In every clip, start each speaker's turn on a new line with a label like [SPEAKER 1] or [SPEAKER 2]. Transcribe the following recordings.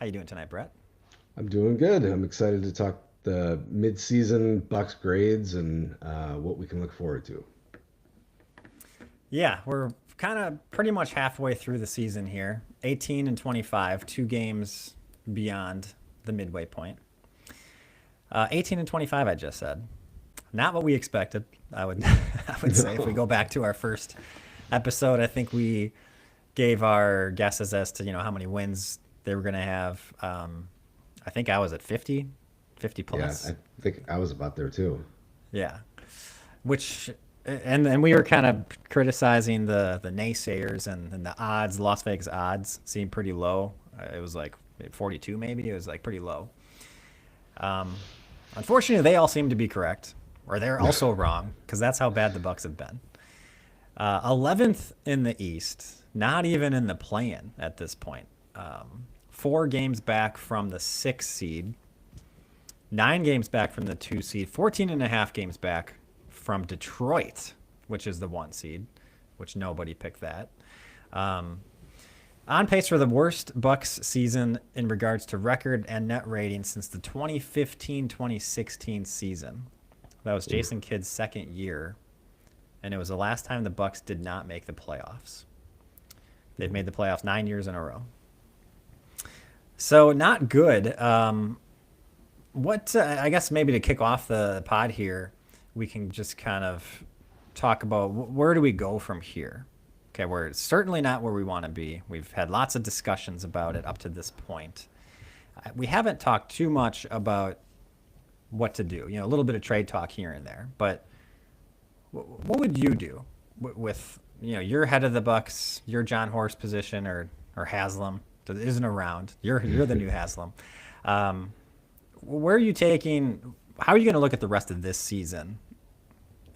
[SPEAKER 1] How you doing tonight, Brett?
[SPEAKER 2] I'm doing good. I'm excited to talk the mid-season Bucks grades and what we can look forward to.
[SPEAKER 1] Yeah, we're kind of pretty much halfway through the season here. 18 and 25, 2 games beyond the midway point. 18 and 25, I just said. Not what we expected. I would I would say if we
[SPEAKER 2] No.
[SPEAKER 1] go back to our first episode, I think we gave our guesses as to how many wins they were going to have. I think I was at 50, 50
[SPEAKER 2] Yeah,
[SPEAKER 1] plus.
[SPEAKER 2] I think I was about there too.
[SPEAKER 1] Yeah, which and we were kind of criticizing the naysayers and the odds. Las Vegas odds seemed pretty low. It was like 42 maybe. It was like pretty low. Unfortunately, they all seem to be correct, or they're also wrong because that's how bad the Bucks have been. 11th in the East, not even in the play-in at this point. 4 games back from the 6th seed, 9 games back from the 2 seed, 14 and a half games back from Detroit, which is the 1 seed, which nobody picked that. Um, on pace for the worst Bucks season in regards to record and net rating since the 2015-2016 season. That was
[SPEAKER 2] Oof.
[SPEAKER 1] Jason Kidd's second year, and it was the last time the Bucks did not make the playoffs. They've made the playoffs 9 years in a row. So not good. What I guess maybe to kick off the pod here, we can just kind of talk about where do we go from here. Okay, we're certainly not where we want to be. We've had lots of discussions about it up to this point. We haven't talked too much about what to do. A little bit of trade talk here and there. But what would you do with your head of the Bucks, your John Horst position, or Haslam that isn't around? You're the new Haslam. Um, where are you taking? How are you going to look at the rest of this season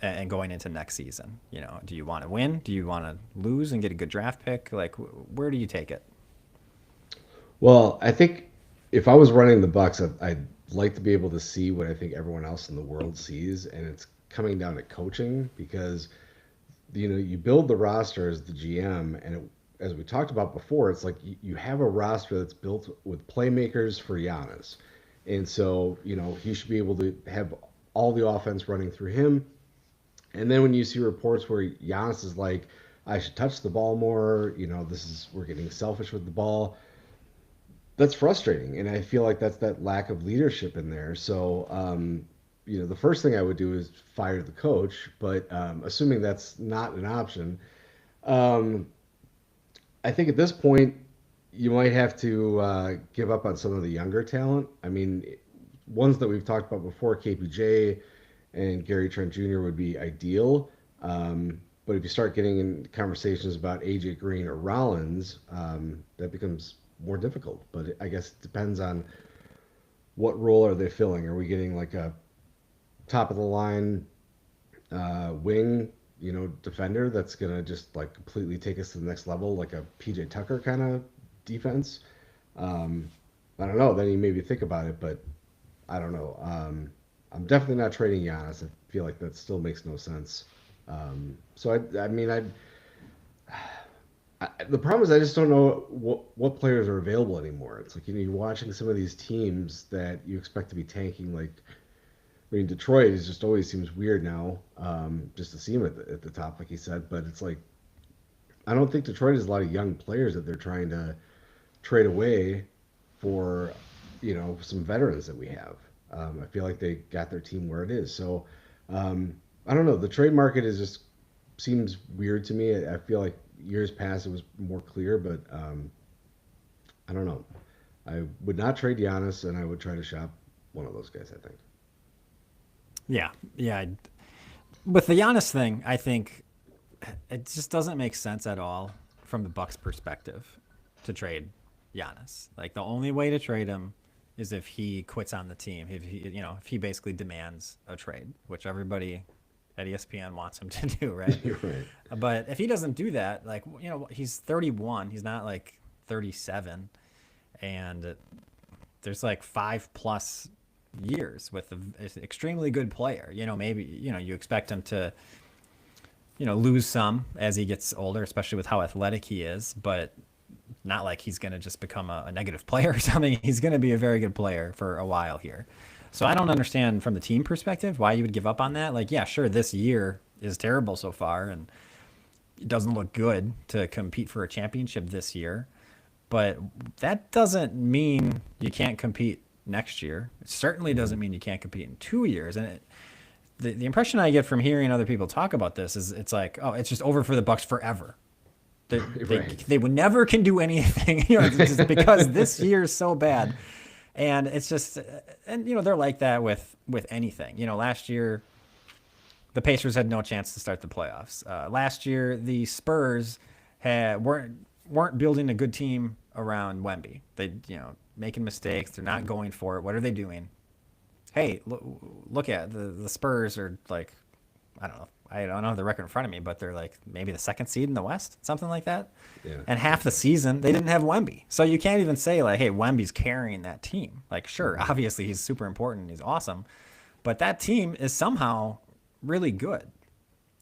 [SPEAKER 1] and going into next season? Do you want to win? Do you want to lose and get a good draft pick? Like, where do you take it?
[SPEAKER 2] Well, I think if I was running the Bucks, I'd like to be able to see what I think everyone else in the world sees, and it's coming down to coaching because you build the roster as the GM, and as we talked about before, it's like you have a roster that's built with playmakers for Giannis, and so he should be able to have all the offense running through him. And then when you see reports where Giannis is like, I should touch the ball more, we're getting selfish with the ball. That's frustrating, and I feel like that's that lack of leadership in there. So, the first thing I would do is fire the coach, but assuming that's not an option, um, I think at this point you might have to give up on some of the younger talent. I mean, ones that we've talked about before, KPJ and Gary Trent Jr. would be ideal. But if you start getting in conversations about AJ Green or Rollins, that becomes more difficult. But I guess it depends on what role are they filling. Are we getting like a top of the line wing, defender that's gonna just like completely take us to the next level, like a PJ Tucker kind of defense? Um, I don't know. Then you maybe think about it, but I don't know. I'm definitely not trading Giannis. I feel like that still makes no sense. So I mean, the problem is I just don't know what players are available anymore. It's like you're watching some of these teams that you expect to be tanking. Like I mean, Detroit is just always seems weird now, just to see them at the top, like you said. But it's like I don't think Detroit has a lot of young players that they're trying to trade away for, some veterans that we have. I feel like they got their team where it is. So I don't know. The trade market is just seems weird to me. I feel like years past it was more clear, but I don't know. I would not trade Giannis, and I would try to shop one of those guys. I think.
[SPEAKER 1] Yeah, yeah. With the Giannis thing, I think it just doesn't make sense at all from the Bucks' perspective to trade Giannis. Like the only way to trade him is if he quits on the team. If he basically demands a trade, which everybody at ESPN wants him to do, right?
[SPEAKER 2] You're right.
[SPEAKER 1] But if he doesn't do that, like he's 31. He's not like 37, and there's like 5+ years with an extremely good player. Maybe you expect him to lose some as he gets older, especially with how athletic he is. But not like he's going to just become a negative player or something. He's going to be a very good player for a while here. So I don't understand from the team perspective why you would give up on that. Like, yeah, sure, this year is terrible so far, and it doesn't look good to compete for a championship this year. But that doesn't mean you can't compete next year. It certainly doesn't mean you can't compete in 2 years. And the impression I get from hearing other people talk about this is it's like, oh, it's just over for the Bucks forever. They would never can do anything, just because this year is so bad. And it's just, and they're like that with anything. Last year, the Pacers had no chance to start the playoffs. Last year, the Spurs weren't building a good team around Wemby. They, making mistakes. They're not going for it. What are they doing? Hey, look at the Spurs are like, I don't know. I don't have the record in front of me, but they're like maybe the second seed in the West, something like that.
[SPEAKER 2] Yeah.
[SPEAKER 1] And half the season they didn't have Wemby. So you can't even say like, hey, Wemby's carrying that team. Like, sure, obviously he's super important. He's awesome. But that team is somehow really good.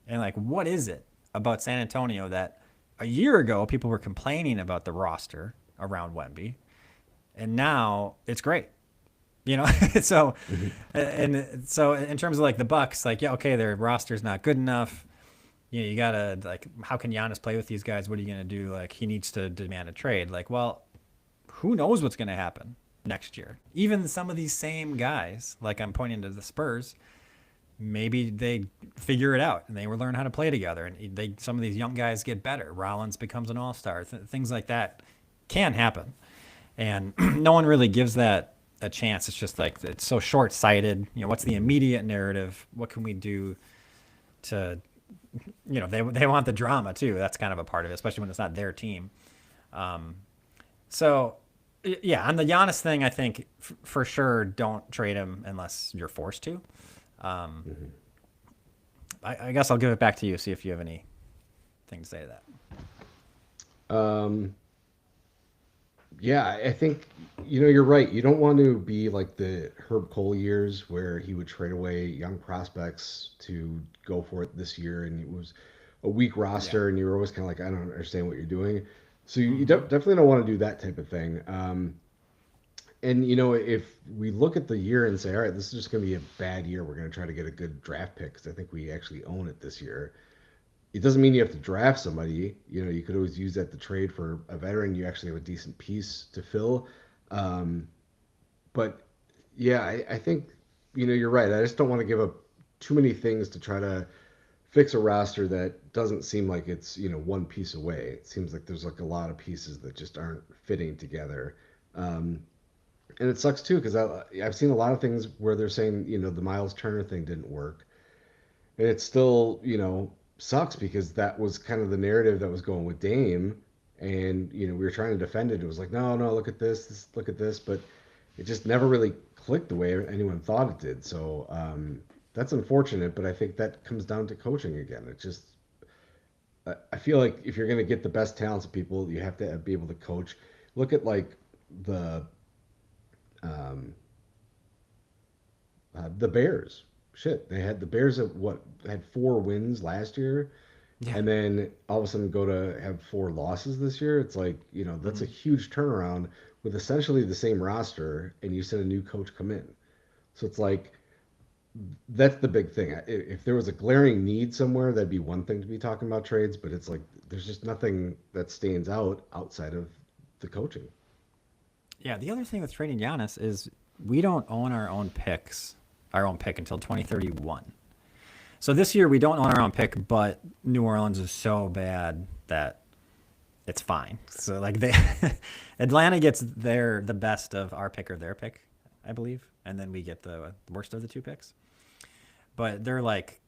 [SPEAKER 1] And like, what is it about San Antonio that a year ago people were complaining about the roster around Wemby, and now it's great? So and so in terms of like the Bucks, like, yeah, okay, their roster's not good enough. You gotta, like, how can Giannis play with these guys? What are you gonna do? Like, he needs to demand a trade. Like, well, who knows what's gonna happen next year? Even some of these same guys, like I'm pointing to the Spurs, maybe they figure it out and they will learn how to play together, and some of these young guys get better. Rollins becomes an all-star. Things like that can happen, and no one really gives that a chance. It's just like, it's so short-sighted. What's the immediate narrative? What can we do to, they want the drama too. That's kind of a part of it, especially when it's not their team. So yeah, on the Giannis thing, I think for sure don't trade him unless you're forced to. I guess I'll give it back to you, see if you have anything to say to that.
[SPEAKER 2] Yeah, I think you're right. You don't want to be like the Herb Cole years where he would trade away young prospects to go for it this year, and it was a weak roster, and you were always kind of like, I don't understand what you're doing. So you definitely don't want to do that type of thing. And if we look at the year and say, all right, this is just going to be a bad year, we're going to try to get a good draft pick because I think we actually own it this year. It doesn't mean you have to draft somebody. You could always use that to trade for a veteran. You actually have a decent piece to fill. But yeah, I think, you're right. I just don't want to give up too many things to try to fix a roster that doesn't seem like it's, one piece away. It seems like there's like a lot of pieces that just aren't fitting together. And it sucks too, because I've seen a lot of things where they're saying, the Miles Turner thing didn't work. And it's still, sucks because that was kind of the narrative that was going with Dame, and we were trying to defend it. It was like, no, look at this, look at this, but it just never really clicked the way anyone thought it did. So that's unfortunate, but I think that comes down to coaching again. It just, I feel like if you're going to get the best talents of people, you have to be able to coach. Look at like the Bears. Shit, they had the Bears had 4 wins last year, and then all of a sudden go to have 4 losses this year. It's like, that's a huge turnaround with essentially the same roster, and you send a new coach come in. So it's like, that's the big thing. If there was a glaring need somewhere, that'd be one thing to be talking about trades, but it's like there's just nothing that stands out outside of the coaching.
[SPEAKER 1] Yeah, the other thing with trading Giannis is we don't own our own pick until 2031. So this year we don't own our own pick, but New Orleans is so bad that it's fine. So like Atlanta gets the best of our pick or their pick, I believe, and then we get the worst of the 2 picks. But they're like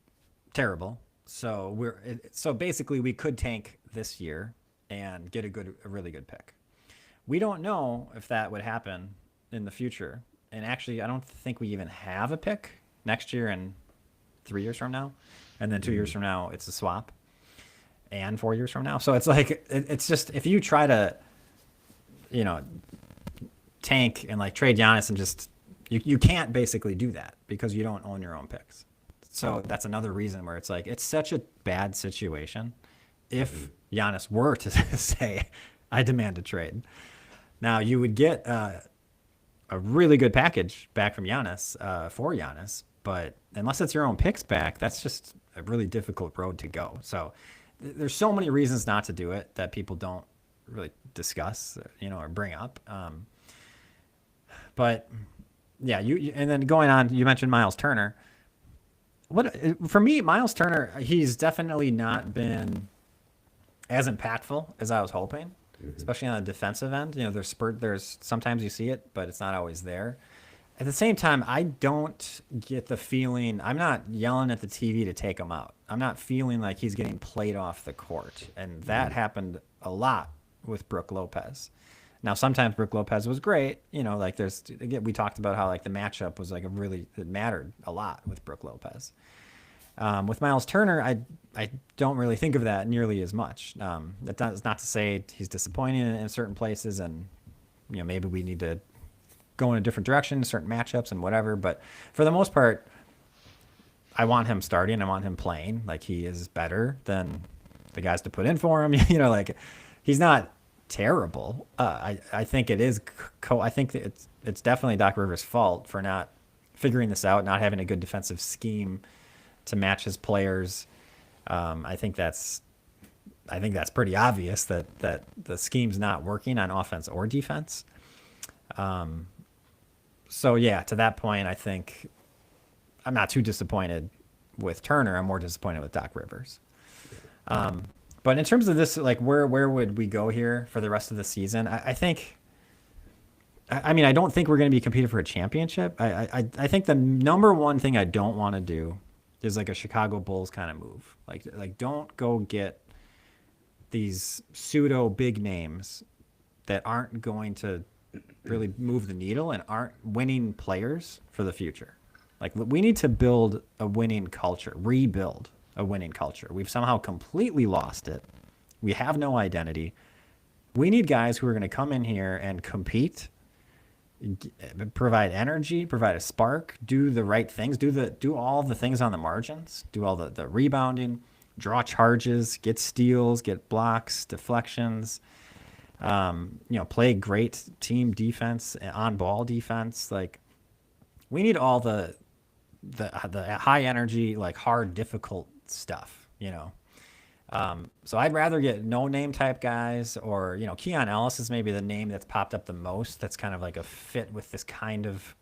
[SPEAKER 1] terrible. So basically we could tank this year and get a really good pick. We don't know if that would happen in the future. And actually, I don't think we even have a pick next year and 3 years from now. And then 2 years from now, it's a swap. And 4 years from now. So it's like, it's just, if you try to, tank and like trade Giannis and just, you can't basically do that because you don't own your own picks. So that's another reason where it's like, it's such a bad situation. If Giannis were to say, I demand a trade. Now you would get a really good package back from Giannis for Giannis, but unless it's your own picks back, that's just a really difficult road to go. So there's so many reasons not to do it that people don't really discuss, or bring up. But yeah, and then going on, you mentioned Miles Turner. What for me, Miles Turner, he's definitely not been as impactful as I was hoping, especially on the defensive end. There's sometimes you see it, but it's not always there. At the same time, I don't get the feeling I'm not yelling at the TV to take him out. I'm not feeling like he's getting played off the court, and that happened a lot with Brook Lopez. Now, sometimes Brook Lopez was great. Like we talked about how like the matchup was like it mattered a lot with Brook Lopez. With Miles Turner, I don't really think of that nearly as much. That's not to say he's disappointing in certain places, and maybe we need to go in a different direction, certain matchups and whatever. But for the most part, I want him starting. I want him playing. Like he is better than the guys to put in for him. Like he's not terrible. I think it is. I think that it's definitely Doc Rivers' fault for not figuring this out, not having a good defensive scheme to match his players. I think that's pretty obvious that the scheme's not working on offense or defense. So yeah, to that point, I think I'm not too disappointed with Turner. I'm more disappointed with Doc Rivers. But in terms of this, like where would we go here for the rest of the season? I think. I mean, I don't think we're going to be competing for a championship. I think the number one thing I don't want to do is like a Chicago Bulls kind of move. Like don't go get these pseudo big names that aren't going to really move the needle and aren't winning players for the future. Like we need to build a winning culture, rebuild a winning culture. We've somehow completely lost it. We have no identity. We need guys who are going to come in here and compete, provide energy, provide a spark, do the right things, do all the things on the margins, do all the rebounding, draw charges, get steals, get blocks, deflections, play great team defense, on ball defense. Like we need all the high energy, like hard, difficult stuff, So I'd rather get no name type guys, or Keon Ellis is maybe the name that's popped up the most. That's kind of like a fit with this kind of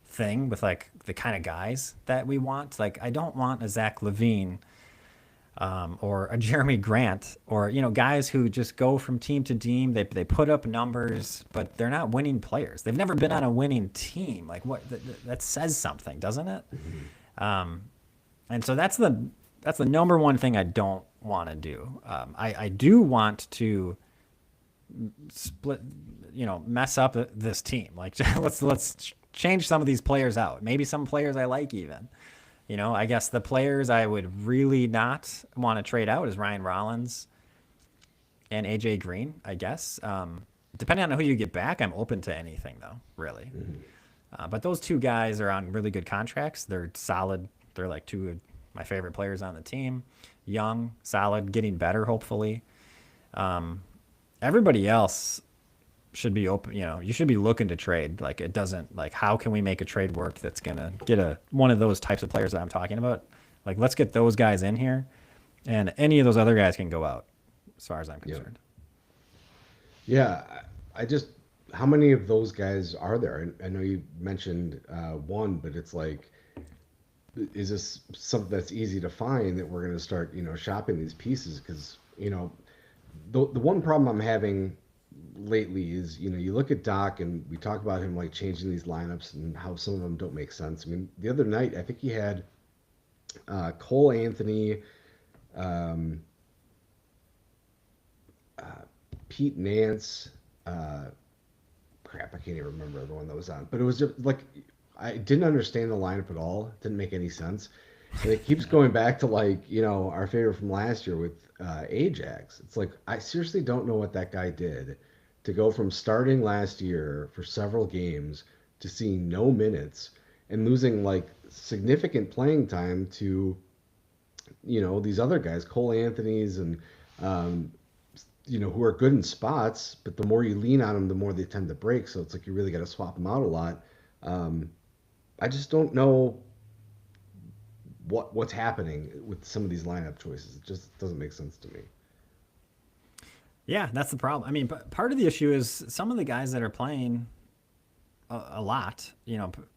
[SPEAKER 1] thing, with like the kind of guys that we want. Like I don't want a Zach LaVine, or a Jeremy Grant, or guys who just go from team to team. They put up numbers, but they're not winning players. They've never been on a winning team. Like what that says something, doesn't it? And so that's the number one thing I don't want to do. I do want to split, mess up this team. Like let's change some of these players out. Maybe some players I like even. I guess the players I would really not want to trade out is Ryan Rollins and AJ Green, I guess. Depending on who you get back, I'm open to anything though, really. But those two guys are on really good contracts. They're solid. They're like two of my favorite players on the team. Young, solid, getting better, hopefully. Everybody else should be open. You should be looking to trade. Like it doesn't, like how can we make a trade work that's going to get one of those types of players that I'm talking about? Like let's get those guys in here, and any of those other guys can go out as far as I'm concerned.
[SPEAKER 2] Yeah. How many of those guys are there? I know you mentioned one, but it's like, is this something that's easy to find that we're going to start, shopping these pieces? Because, the one problem I'm having lately is, you look at Doc and we talk about him like changing these lineups and how some of them don't make sense. I mean, the other night, I think he had Cole Anthony, Pete Nance, crap, I can't even remember the one that was on, but it was just like, I didn't understand the lineup at all. It didn't make any sense. And it keeps going back to like, our favorite from last year with Ajax. It's like, I seriously don't know what that guy did to go from starting last year for several games to seeing no minutes and losing like significant playing time to, these other guys, Cole Anthony's and, who are good in spots, but the more you lean on them, the more they tend to break. So it's like you really got to swap them out a lot. Um, I just don't know what's happening with some of these lineup choices. It just doesn't make sense to me.
[SPEAKER 1] Yeah, that's the problem. I mean, part of the issue is some of the guys that are playing a lot,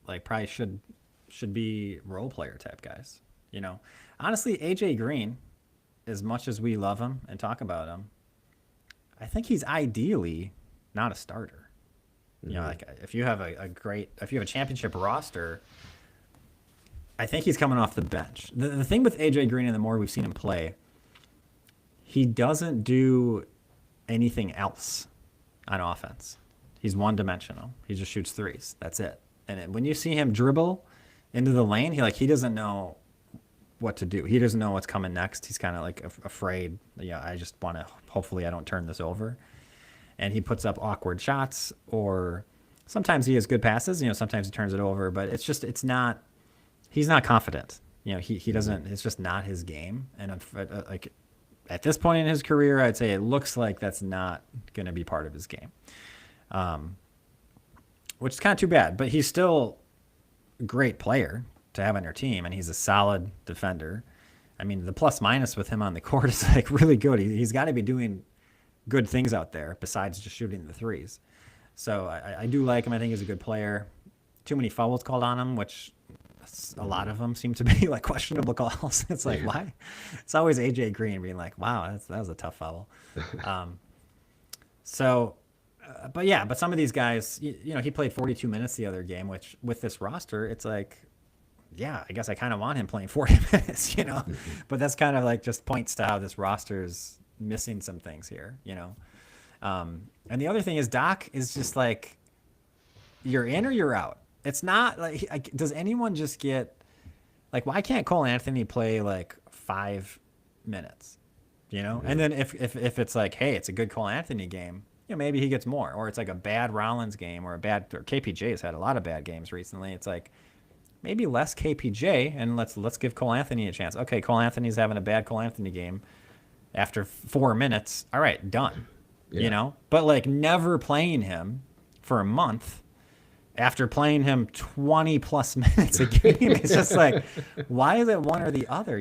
[SPEAKER 1] like probably should be role player type guys. Honestly, AJ Green, as much as we love him and talk about him, I think he's ideally not a starter. Like if you have if you have a championship roster, I think he's coming off the bench. The thing with AJ Green, and the more we've seen him play, he doesn't do anything else on offense. He's one dimensional. He just shoots threes. That's it. And when you see him dribble into the lane, he doesn't know what to do. He doesn't know what's coming next. He's kind of like afraid. I just want to. Hopefully, I don't turn this over. And he puts up awkward shots, or sometimes he has good passes. Sometimes he turns it over, but it's not. He's not confident. He doesn't. It's just not his game. And like at this point in his career, I'd say it looks like that's not going to be part of his game, which is kind of too bad. But he's still a great player to have on your team, and he's a solid defender. I mean, the plus minus with him on the court is like really good. He's got to be doing good things out there besides just shooting the threes. So I do like him. I think he's a good player. Too many fouls called on him, which a lot of them seem to be like questionable calls. It's like, why? It's always AJ Green being like, wow, that was a tough foul. But some of these guys, he played 42 minutes the other game, which with this roster, it's like, yeah, I guess I kind of want him playing 40 minutes, but that's kind of like just points to how this roster is missing some things here, and the other thing is Doc is just like, you're in or you're out. It's not like, does anyone just get like, why can't Cole Anthony play like 5 minutes, and then if it's like, hey, it's a good Cole Anthony game, maybe he gets more, or it's like a bad Rollins game or KPJ has had a lot of bad games recently. It's like, maybe less KPJ and let's give Cole Anthony a chance. Okay, Cole Anthony's having a bad Cole Anthony game after 4 minutes. All right, done.
[SPEAKER 2] Yeah.
[SPEAKER 1] But like never playing him for a month after playing him 20 plus minutes a game. It's just like, why is it one or the other?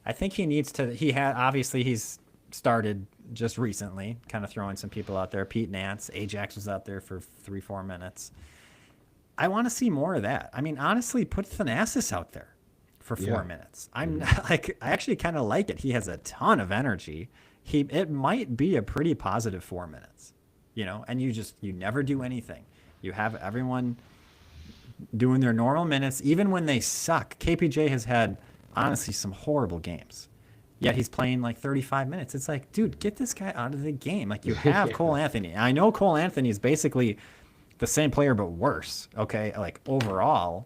[SPEAKER 1] I think he needs to. Obviously he's started just recently, kind of throwing some people out there. Pete Nance, Ajax was out there for 3-4 minutes. I want to see more of that. I mean, honestly, put Thanasis out there for 4 minutes. I'm I actually kind of like it. He has a ton of energy. It might be a pretty positive 4 minutes, and you never do anything. You have everyone doing their normal minutes, even when they suck. KPJ has had, honestly, some horrible games, yet he's playing like 35 minutes. It's like, dude, get this guy out of the game. Like, you have Cole Anthony. I know Cole Anthony is basically the same player but worse, okay, like overall,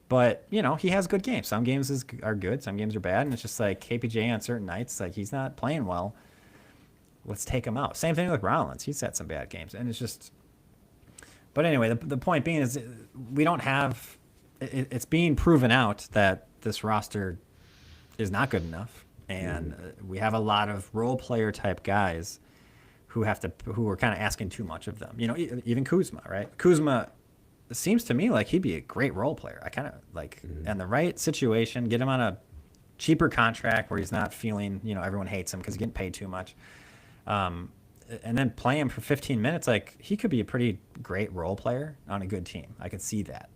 [SPEAKER 1] but he has good games. Some games are good, some games are bad, and it's just like KPJ on certain nights, like he's not playing well, let's take him out. Same thing with Rollins. He's had some bad games, and it's just, but anyway, the point being is we don't have it's being proven out that this roster is not good enough, and we have a lot of role player type guys who are kind of asking too much of them. Even Kuzma, right? Kuzma seems to me like he'd be a great role player. I kind of like, in the right situation, get him on a cheaper contract where he's not feeling, everyone hates him because he's getting paid too much. And then play him for 15 minutes. Like, he could be a pretty great role player on a good team. I could see that.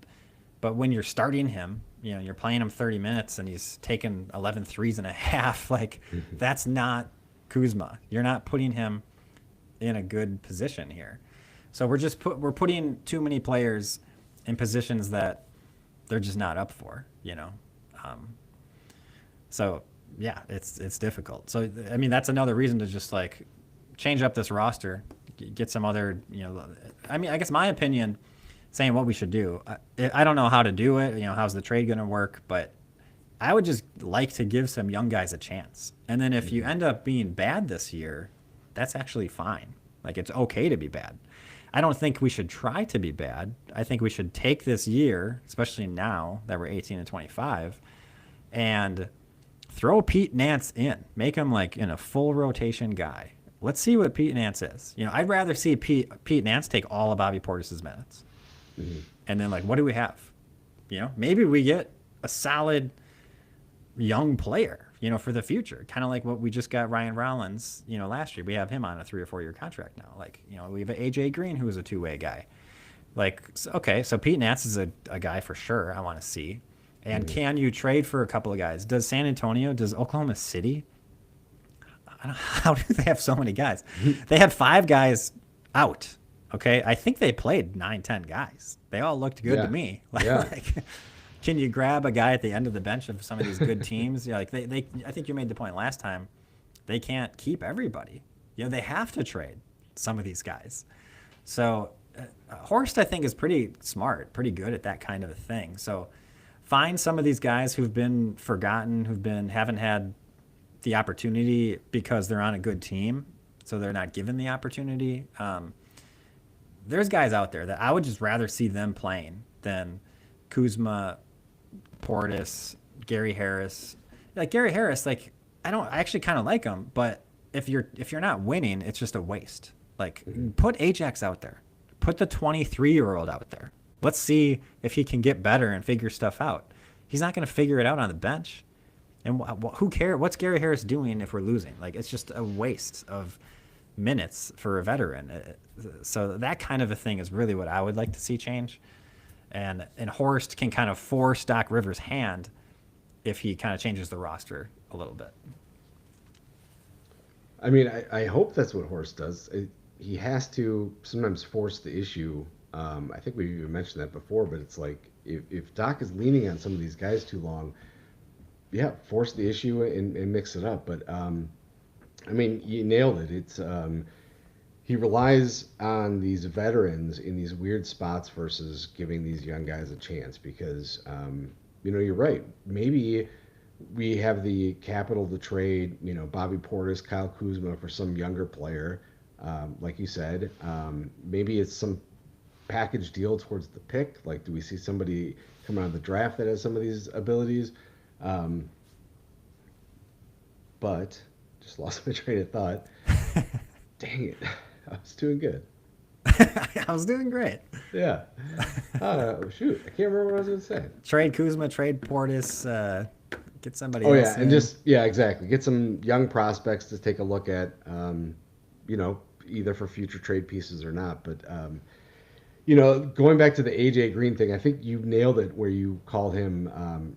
[SPEAKER 1] But when you're starting him, you're playing him 30 minutes and he's taking 11 threes and a half. Like, that's not Kuzma. You're not putting him in a good position here. So we're putting too many players in positions that they're just not up for, so yeah, it's difficult. So I mean, that's another reason to just like change up this roster, get some other, I mean, I guess my opinion, saying what we should do, I don't know how to do it, how's the trade going to work, but I would just like to give some young guys a chance. And then if you end up being bad this year, that's actually fine. Like, it's okay to be bad. I don't think we should try to be bad. I think we should take this year, especially now that we're 18 and 25, and throw Pete Nance in. Make him like in a full rotation guy. let's see what Pete Nance is. I'd rather see Pete Nance take all of Bobby Portis's minutes, and then like, what do we have? Maybe we get a solid young player, for the future, kind of like what we just got Ryan Rollins, last year. We have him on a 3 or 4 year contract now. Like, we have AJ Green, who is a two-way guy. Like, okay, so Pete Nance is a guy for sure I want to see. And can you trade for a couple of guys? Does Oklahoma City? How do they have so many guys? They had 5 guys out. Okay, I think they played 9, 10 guys. They all looked good to me. Like, can you grab a guy at the end of the bench of some of these good teams? I think you made the point last time. They can't keep everybody. They have to trade some of these guys. So Horst, I think, is pretty smart, pretty good at that kind of a thing. So find some of these guys who've been forgotten, haven't had the opportunity because they're on a good team, so they're not given the opportunity. There's guys out there that I would just rather see them playing than Kuzma, Portis, Gary Harris. Like Gary Harris, like I actually kind of like him, but if you're not winning, it's just a waste. Like, put Ajax out there, put the 23-year-old out there. Let's see if he can get better and figure stuff out. He's not going to figure it out on the bench. And who cares? What's Gary Harris doing if we're losing? Like, it's just a waste of minutes for a veteran. So that kind of a thing is really what I would like to see change. And Horst can kind of force Doc Rivers' hand if he kind of changes the roster a little bit.
[SPEAKER 2] I mean, I hope that's what Horst does. He has to sometimes force the issue. I think we even mentioned that before, but it's like if Doc is leaning on some of these guys too long, yeah, force the issue and mix it up. But I mean, you nailed it. It's he relies on these veterans in these weird spots versus giving these young guys a chance because you're right. Maybe we have the capital to trade, Bobby Portis, Kyle Kuzma for some younger player, like you said. Maybe it's some package deal towards the pick. Like, do we see somebody come out of the draft that has some of these abilities? But just lost my train of thought. Dang it. I was doing good.
[SPEAKER 1] I was doing great.
[SPEAKER 2] Yeah. Shoot. I can't remember what I was going to say.
[SPEAKER 1] Trade Kuzma, trade Portis, get somebody
[SPEAKER 2] else. Oh,
[SPEAKER 1] else
[SPEAKER 2] yeah. And exactly. Get some young prospects to take a look at, either for future trade pieces or not. But, going back to the AJ Green thing, I think you nailed it where you called him,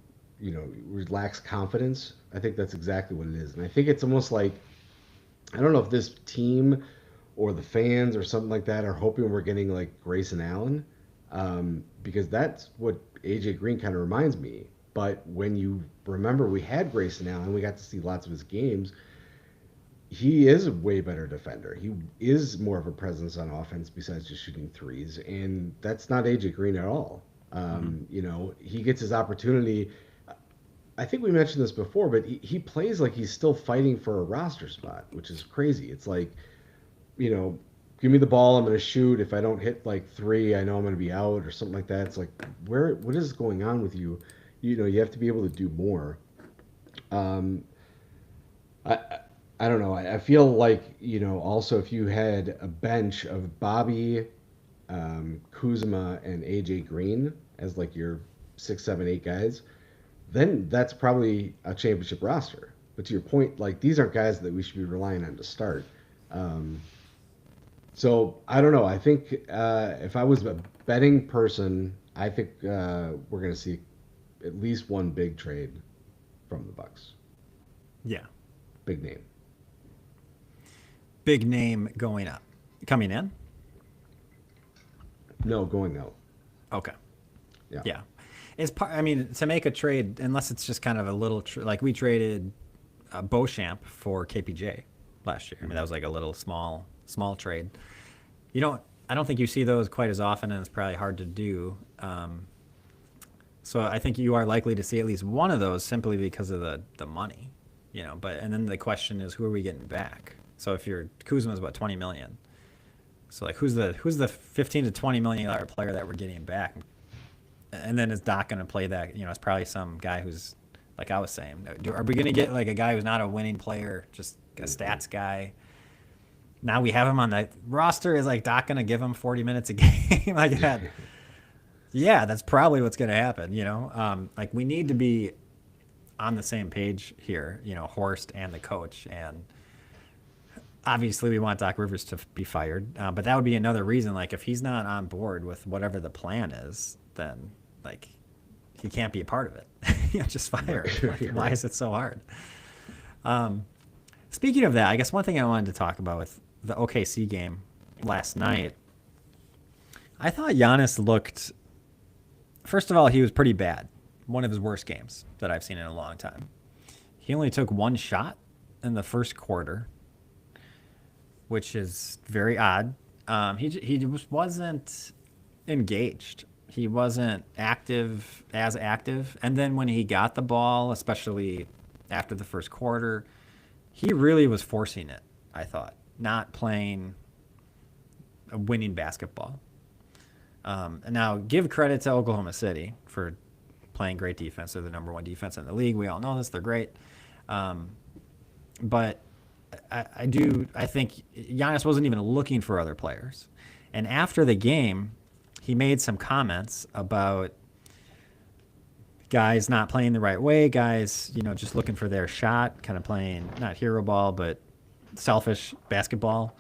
[SPEAKER 2] lacks confidence. I think that's exactly what it is. And I think it's almost like, I don't know if this team or the fans or something like that are hoping we're getting like Grayson Allen, because that's what AJ Green kind of reminds me. But when you remember we had Grayson Allen, we got to see lots of his games, he is a way better defender. He is more of a presence on offense besides just shooting threes, and that's not AJ Green at all. He gets his opportunity. I think we mentioned this before, but he plays like he's still fighting for a roster spot, which is crazy. It's like, give me the ball, I'm going to shoot. If I don't hit like 3, I know I'm going to be out or something like that. It's like, what is going on with you? You have to be able to do more. I don't know. I feel like, also if you had a bench of Bobby, Kuzma, and AJ Green as like your 6, 7, 8 guys, then that's probably a championship roster. But to your point, like, these aren't guys that we should be relying on to start. So I don't know. I think if I was a betting person, I think we're going to see at least one big trade from the Bucks.
[SPEAKER 1] Yeah.
[SPEAKER 2] Big name.
[SPEAKER 1] Big name coming in?
[SPEAKER 2] No, going out.
[SPEAKER 1] Okay.
[SPEAKER 2] Yeah.
[SPEAKER 1] It's to make a trade, unless it's just kind of a little like we traded Beauchamp for KPJ last year. I mean, that was like a little small trade. I don't think you see those quite as often, and it's probably hard to do. So I think you are likely to see at least one of those simply because of the money, and then the question is, who are we getting back? So if Kuzma's about $20 million. So like, who's the $15 to $20 million player that we're getting back? And then is Doc going to play that? It's probably some guy who's, like I was saying, are we going to get like a guy who's not a winning player, just a stats guy? Now we have him on the roster. Is like Doc going to give him 40 minutes a game like that? Yeah, that's probably what's going to happen. Like we need to be on the same page here. Horst and the coach, and obviously we want Doc Rivers to be fired. But that would be another reason. Like if he's not on board with whatever the plan is, then like he can't be a part of it. Just fire him. Like, why is it so hard? Speaking of that, I guess one thing I wanted to talk about with the OKC game last night, I thought Giannis looked. First of all, he was pretty bad. One of his worst games that I've seen in a long time. He only took one shot in the first quarter, which is very odd. He just wasn't engaged. He wasn't as active. And then when he got the ball, especially after the first quarter, he really was forcing it, I thought, not playing a winning basketball. And now give credit to Oklahoma City for playing great defense. They're the number one defense in the league. We all know this. They're great. But I think Giannis wasn't even looking for other players. And after the game, he made some comments about guys not playing the right way, guys, just looking for their shot, kind of playing not hero ball, but selfish basketball.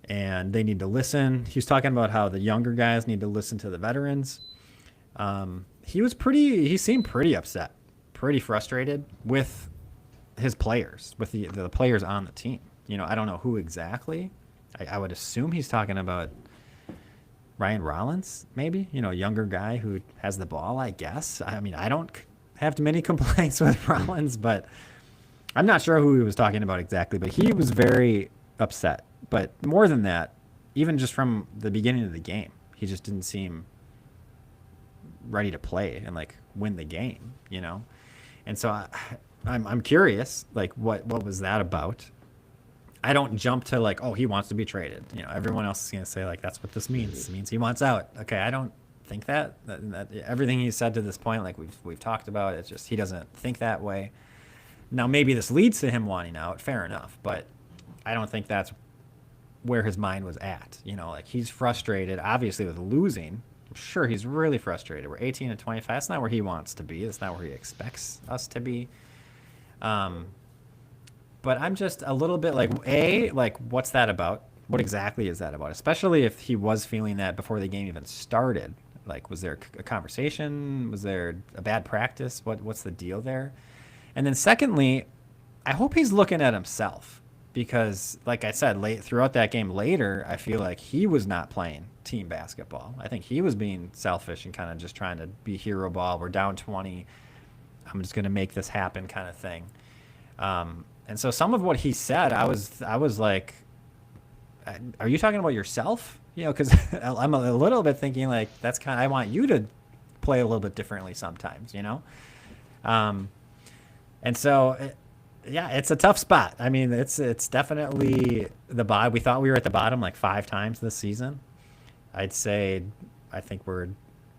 [SPEAKER 1] And they need to listen. He was talking about how the younger guys need to listen to the veterans. He seemed pretty upset, pretty frustrated with his players, with the players on the team. I don't know who exactly. I would assume he's talking about Ryan Rollins, maybe, younger guy who has the ball, I guess. I mean, I don't have too many complaints with Rollins, but I'm not sure who he was talking about exactly, but he was very upset. But more than that, even just from the beginning of the game, he just didn't seem ready to play and like win the game, And so I'm curious, like what was that about? I don't jump to like, oh, he wants to be traded. Everyone else is gonna say like that's what this means. It means he wants out. Okay, I don't think that everything he said to this point, like we've talked about, it's just he doesn't think that way. Now maybe this leads to him wanting out. Fair enough, but I don't think that's where his mind was at. Like he's frustrated, obviously, with losing. I'm sure he's really frustrated. We're 18-25. That's not where he wants to be. That's not where he expects us to be. But I'm just a little bit like, what's that about? What exactly is that about? Especially if he was feeling that before the game even started. Like, was there a conversation? Was there a bad practice? What's the deal there? And then secondly, I hope he's looking at himself. Because, like I said, throughout that game later, I feel like he was not playing team basketball. I think he was being selfish and kind of just trying to be hero ball. We're down 20. I'm just going to make this happen kind of thing. And so some of what he said, I was like, are you talking about yourself? Because I'm a little bit thinking like I want you to play a little bit differently sometimes, And so... Yeah, it's a tough spot. I mean, it's definitely the bottom. We thought we were at the bottom like 5 times this season. I think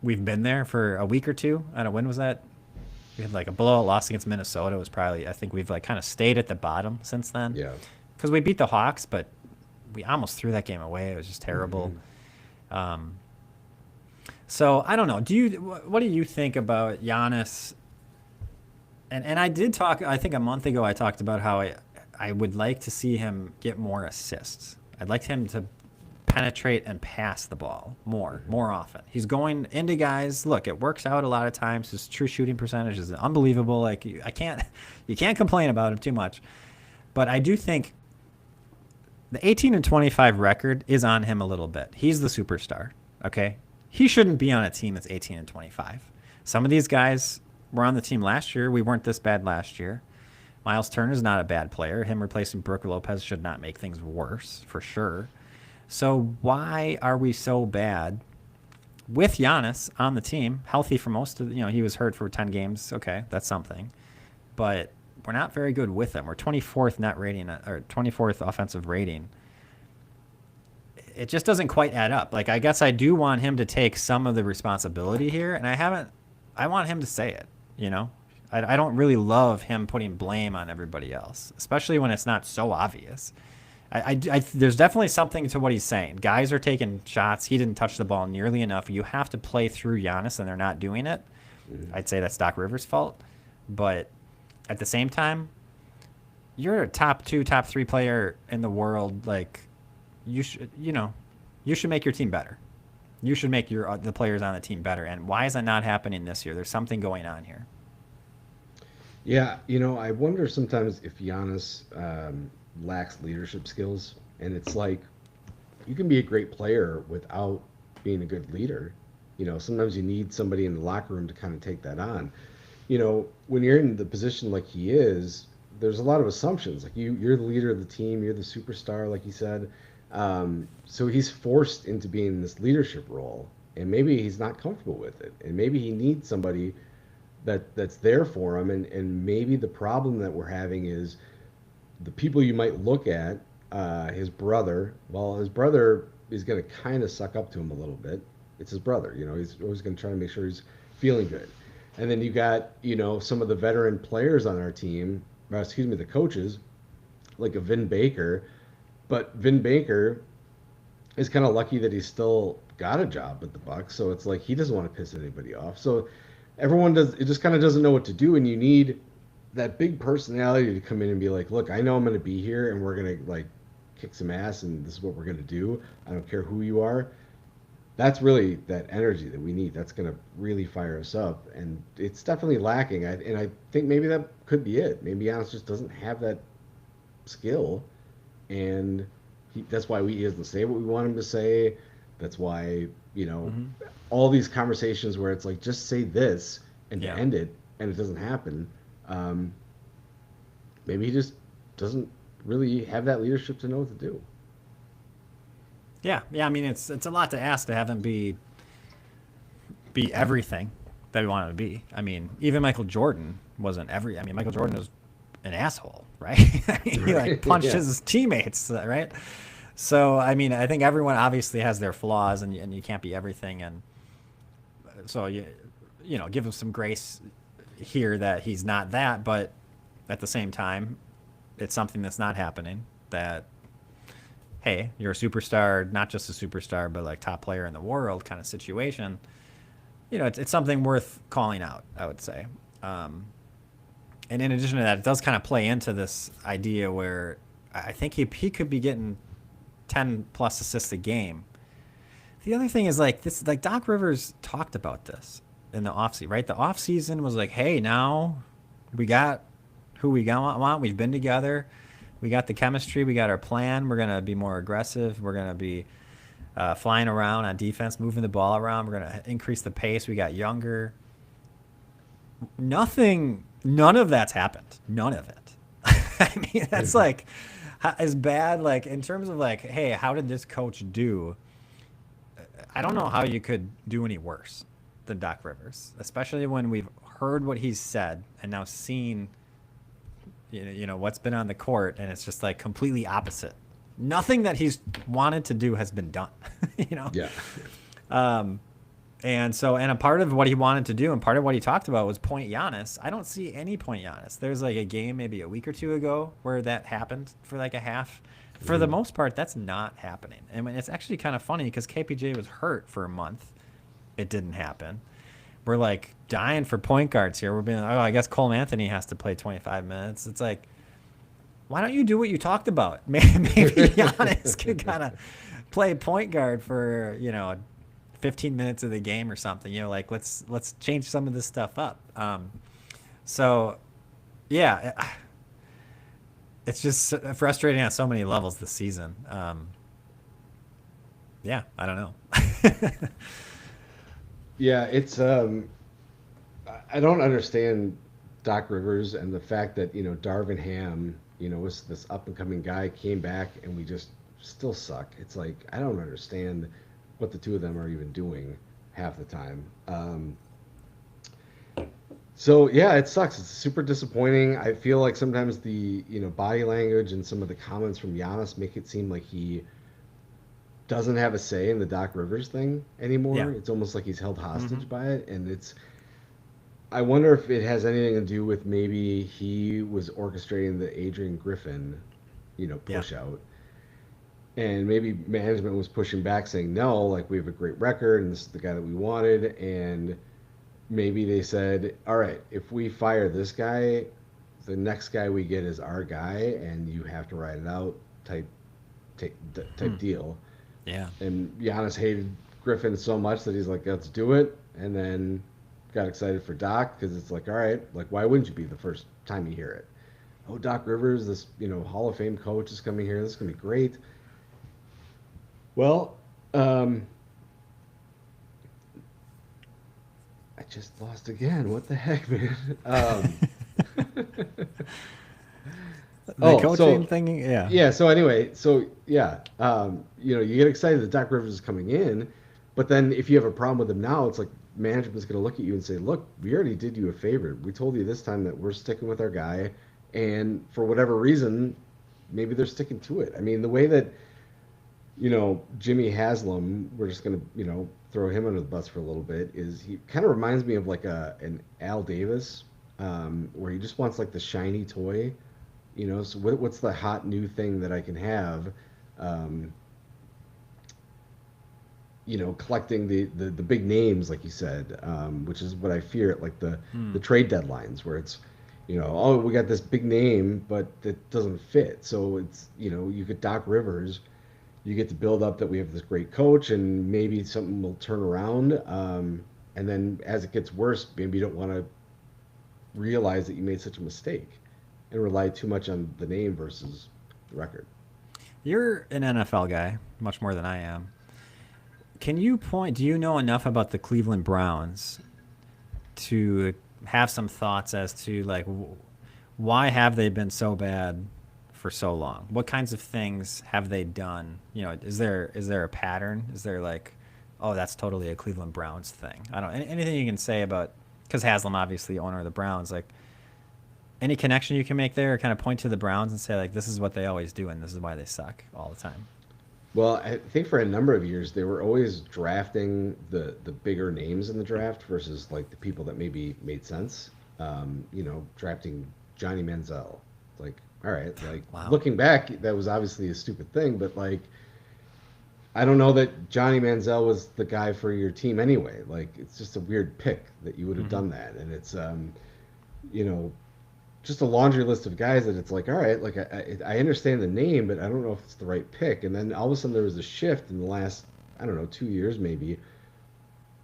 [SPEAKER 1] we've been there for a week or two. I don't know, when was that? We had like a blowout loss against Minnesota. It was probably, I think we've like kind of stayed at the bottom since then. Yeah. Because we beat the Hawks, but we almost threw that game away. It was just terrible. Mm-hmm. So I don't know. What do you think about Giannis? And I did talk, I think a month ago, I talked about how I would like to see him get more assists. I'd like him to penetrate and pass the ball more often. He's going into guys. Look, it works out a lot of times. His true shooting percentage is unbelievable. Like you can't complain about him too much. But I do think the 18-25 record is on him a little bit. He's the superstar, okay? He shouldn't be on a team that's 18-25. Some of these guys were on the team last year. We weren't this bad last year. Miles Turner's not a bad player. Him replacing Brook Lopez should not make things worse, for sure. So why are we so bad with Giannis on the team, healthy for most of he was hurt for 10 games. Okay, that's something. But we're not very good with him. We're 24th net rating, or 24th offensive rating. It just doesn't quite add up. Like, I guess I do want him to take some of the responsibility here, and I want him to say it. I don't really love him putting blame on everybody else, especially when it's not so obvious. there's definitely something to what he's saying. Guys are taking shots. He didn't touch the ball nearly enough. You have to play through Giannis, and they're not doing it.
[SPEAKER 2] Mhm.
[SPEAKER 1] I'd say that's Doc Rivers' fault. But at the same time, you're a top two, top three player in the world. Like, you should make your team better. You should make the players on the team better. And why is that not happening this year? There's something going on here.
[SPEAKER 2] Yeah, I wonder sometimes if Giannis lacks leadership skills, and it's like you can be a great player without being a good leader. Sometimes you need somebody in the locker room to kind of take that on. When you're in the position like he is, there's a lot of assumptions. Like you're the leader of the team, you're the superstar, like he said. So he's forced into being this leadership role, and maybe he's not comfortable with it, and maybe he needs somebody that's there for him. And maybe the problem that we're having is the people you might look at, his brother. Well, his brother is going to kind of suck up to him a little bit. It's his brother, he's always going to try to make sure he's feeling good. And then you got, some of the veteran players on our team, or excuse me, the coaches, like a Vin Baker. But Vin Baker is kind of lucky that he's still got a job with the Bucks. So it's like he doesn't want to piss anybody off. So everyone just kind of doesn't know what to do, and you need that big personality to come in and be like, look, I know I'm going to be here, and we're going to like kick some ass, and this is what we're going to do. I don't care who you are. That's really that energy that we need. That's going to really fire us up, and it's definitely lacking. And I think maybe that could be it. Maybe Giannis just doesn't have that skill, and that's why he doesn't say what we want him to say. That's why
[SPEAKER 1] Mm-hmm.
[SPEAKER 2] all these conversations where it's like just say this and to
[SPEAKER 1] Yeah.
[SPEAKER 2] end it, and it doesn't happen. Um, Maybe he just doesn't really have that leadership to know what to do.
[SPEAKER 1] Yeah. Yeah. I mean, it's a lot to ask to have him be everything that we want him to be. I mean, even Michael Jordan wasn't every. I mean, Michael Jordan was an asshole, right? I mean, he like
[SPEAKER 2] Right?
[SPEAKER 1] punched
[SPEAKER 2] Yeah.
[SPEAKER 1] his teammates, right? So I mean, I think everyone obviously has their flaws, and you can't be everything. And so give him some grace here that he's not that, but at the same time, it's something that's not happening. That hey, you're a superstar, not just a superstar, but like top player in the world kind of situation. It's something worth calling out, I would say. Um, and in addition to that, it does kind of play into this idea where I think he could be getting 10 plus assists a game. The other thing is like this, like Doc Rivers talked about this in the offseason, right? The offseason was like, hey, now we got who we want. We've been together. We got the chemistry. We got our plan. We're going to be more aggressive. We're going to be flying around on defense, moving the ball around. We're going to increase the pace. We got younger. None of that's happened. None of it. I mean, that's like as bad, like in terms of like, hey, how did this coach do? I don't know how you could do any worse than Doc Rivers, especially when we've heard what he's said and now seen, what's been on the court, and it's just like completely opposite. Nothing that he's wanted to do has been done, you know.
[SPEAKER 2] Yeah.
[SPEAKER 1] Um, and a part of what he wanted to do, and part of what he talked about was point Giannis. I don't see any point Giannis. There's like a game maybe a week or two ago where that happened for like a half. For the most part, that's not happening. And it's actually kind of funny because KPJ was hurt for a month. It didn't happen. We're like dying for point guards here. We're being like, oh, I guess Cole Anthony has to play 25 minutes. It's like, why don't you do what you talked about? Maybe Giannis could kind of play point guard for 15 minutes of the game or something. Like let's change some of this stuff up. So yeah, it's just frustrating on so many levels this season. Yeah, I don't know.
[SPEAKER 2] Yeah, it's I don't understand Doc Rivers and the fact that, Darvin Ham, was this up and coming guy, came back and we just still suck. It's like I don't understand what the two of them are even doing half the time. So yeah, it sucks. It's super disappointing. I feel like sometimes the, body language and some of the comments from Giannis make it seem like he doesn't have a say in the Doc Rivers thing anymore.
[SPEAKER 1] Yeah.
[SPEAKER 2] It's almost like he's held hostage
[SPEAKER 1] Hmm.
[SPEAKER 2] by it, and I wonder if it has anything to do with maybe he was orchestrating the Adrian Griffin,
[SPEAKER 1] Yeah.
[SPEAKER 2] push out. and maybe management was pushing back saying no, like we have a great record and this is the guy that we wanted, and maybe they said, all right, if we fire this guy, the next guy we get is our guy, and you have to ride it out type
[SPEAKER 1] Hmm.
[SPEAKER 2] deal.
[SPEAKER 1] Yeah.
[SPEAKER 2] And Giannis hated Griffin so much that he's like, let's do it, and then got excited for Doc because it's like, all right, like why wouldn't you be the first time you hear it? Oh, Doc Rivers, this Hall of Fame coach is coming here. This is gonna be great. Well, um, I just lost again. What the heck, man?
[SPEAKER 1] The
[SPEAKER 2] Oh,
[SPEAKER 1] coaching
[SPEAKER 2] so
[SPEAKER 1] thing, yeah.
[SPEAKER 2] yeah. So anyway, so yeah, you get excited that Doc Rivers is coming in, but then if you have a problem with him now, it's like management's going to look at you and say, "Look, we already did you a favor. We told you this time that we're sticking with our guy, and for whatever reason, maybe they're sticking to it." I mean, the way that Jimmy Haslam, we're just going to throw him under the bus for a little bit, is he kind of reminds me of like an Al Davis, where he just wants like the shiny toy. So what's the hot new thing that I can have? Um, collecting the big names, like you said, which is what I fear at like the
[SPEAKER 1] Hmm.
[SPEAKER 2] trade deadlines, where it's, oh, we got this big name, but it doesn't fit. So it's, you get Doc Rivers, you get to build up that we have this great coach, and maybe something will turn around. And then as it gets worse, maybe you don't want to realize that you made such a mistake and rely too much on the name versus the record.
[SPEAKER 1] You're an NFL guy, much more than I am. Can you point? Do you know enough about the Cleveland Browns to have some thoughts as to like why have they been so bad for so long? What kinds of things have they done? Is there a pattern? Is there like, oh, that's totally a Cleveland Browns thing? I don't anything you can say about because Haslam obviously owner of the Browns, like any connection you can make there, or kind of point to the Browns and say like this is what they always do and this is why they suck all the time.
[SPEAKER 2] Well, I think for a number of years they were always drafting the bigger names in the draft versus like the people that maybe made sense. Drafting Johnny Manziel. Like, all right, like
[SPEAKER 1] Wow.
[SPEAKER 2] looking back, that was obviously a stupid thing, but like I don't know that Johnny Manziel was the guy for your team anyway. Like, it's just a weird pick that you would have
[SPEAKER 1] Hmm.
[SPEAKER 2] done that, and it's you know, just a laundry list of guys that it's like, all right, like I understand the name, but I don't know if it's the right pick. And then all of a sudden there was a shift in the last, I don't know, 2 years maybe.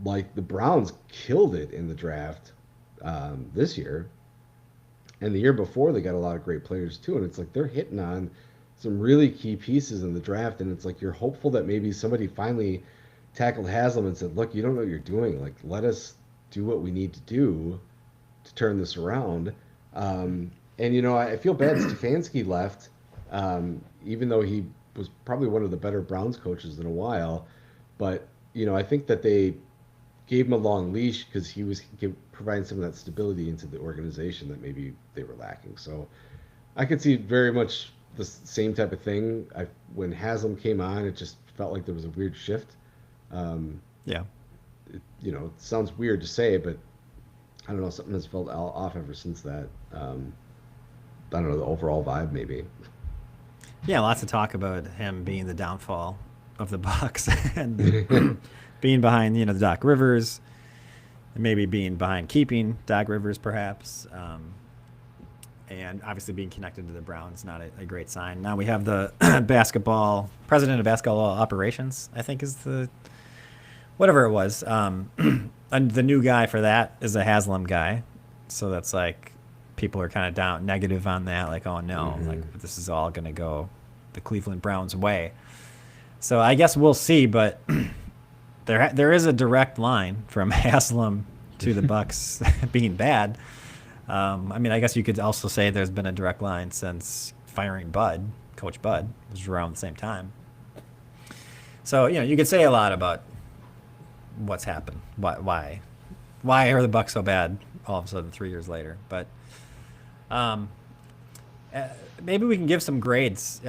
[SPEAKER 2] Like the Browns killed it in the draft this year, and the year before they got a lot of great players too. And it's like they're hitting on some really key pieces in the draft, and it's like you're hopeful that maybe somebody finally tackled Haslam and said, look, you don't know what you're doing. Like let us do what we need to do to turn this around. And I feel bad Stefanski left, even though he was probably one of the better Browns coaches in a while. But I think that they gave him a long leash because he was providing some of that stability into the organization that maybe they were lacking. So I could see very much the same type of thing. When Haslam came on, it just felt like there was a weird shift. Um,
[SPEAKER 1] Yeah.
[SPEAKER 2] it sounds weird to say, but I don't know, something has felt off ever since that. I don't know, the overall vibe maybe.
[SPEAKER 1] Yeah, lots of talk about him being the downfall of the Bucks and being behind, the Doc Rivers, and maybe being behind keeping Doc Rivers, perhaps. And obviously being connected to the Browns, not a great sign. Now we have the basketball president of basketball operations, I think is the whatever it was. And the new guy for that is a Haslam guy, so that's like people are kind of down negative on that, like oh no, like
[SPEAKER 2] Hmm.
[SPEAKER 1] this is all gonna go the Cleveland Browns way. So I guess we'll see, but there is a direct line from Haslam to the Bucks being bad. I mean, I guess you could also say there's been a direct line since firing Bud, Coach Bud, was around the same time. So you could say a lot about what's happened, why are the Bucks so bad all of a sudden 3 years later. But um, uh, maybe we can give some grades,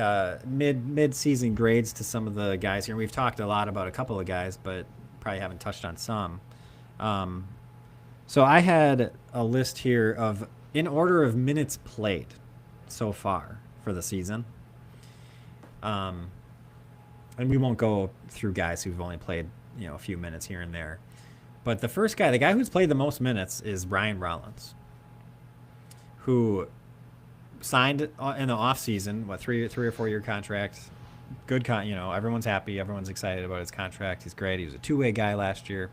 [SPEAKER 1] mid season grades to some of the guys here. We've talked a lot about a couple of guys, but probably haven't touched on some. Um, so I had a list here of in order of minutes played so far for the season. Um, and we won't go through guys who've only played a few minutes here and there. But the first guy, the guy who's played the most minutes, is Ryan Rollins, who signed in the offseason, what, 3 or 4 year contract. Good everyone's happy, everyone's excited about his contract. He's great. He was a two-way guy last year.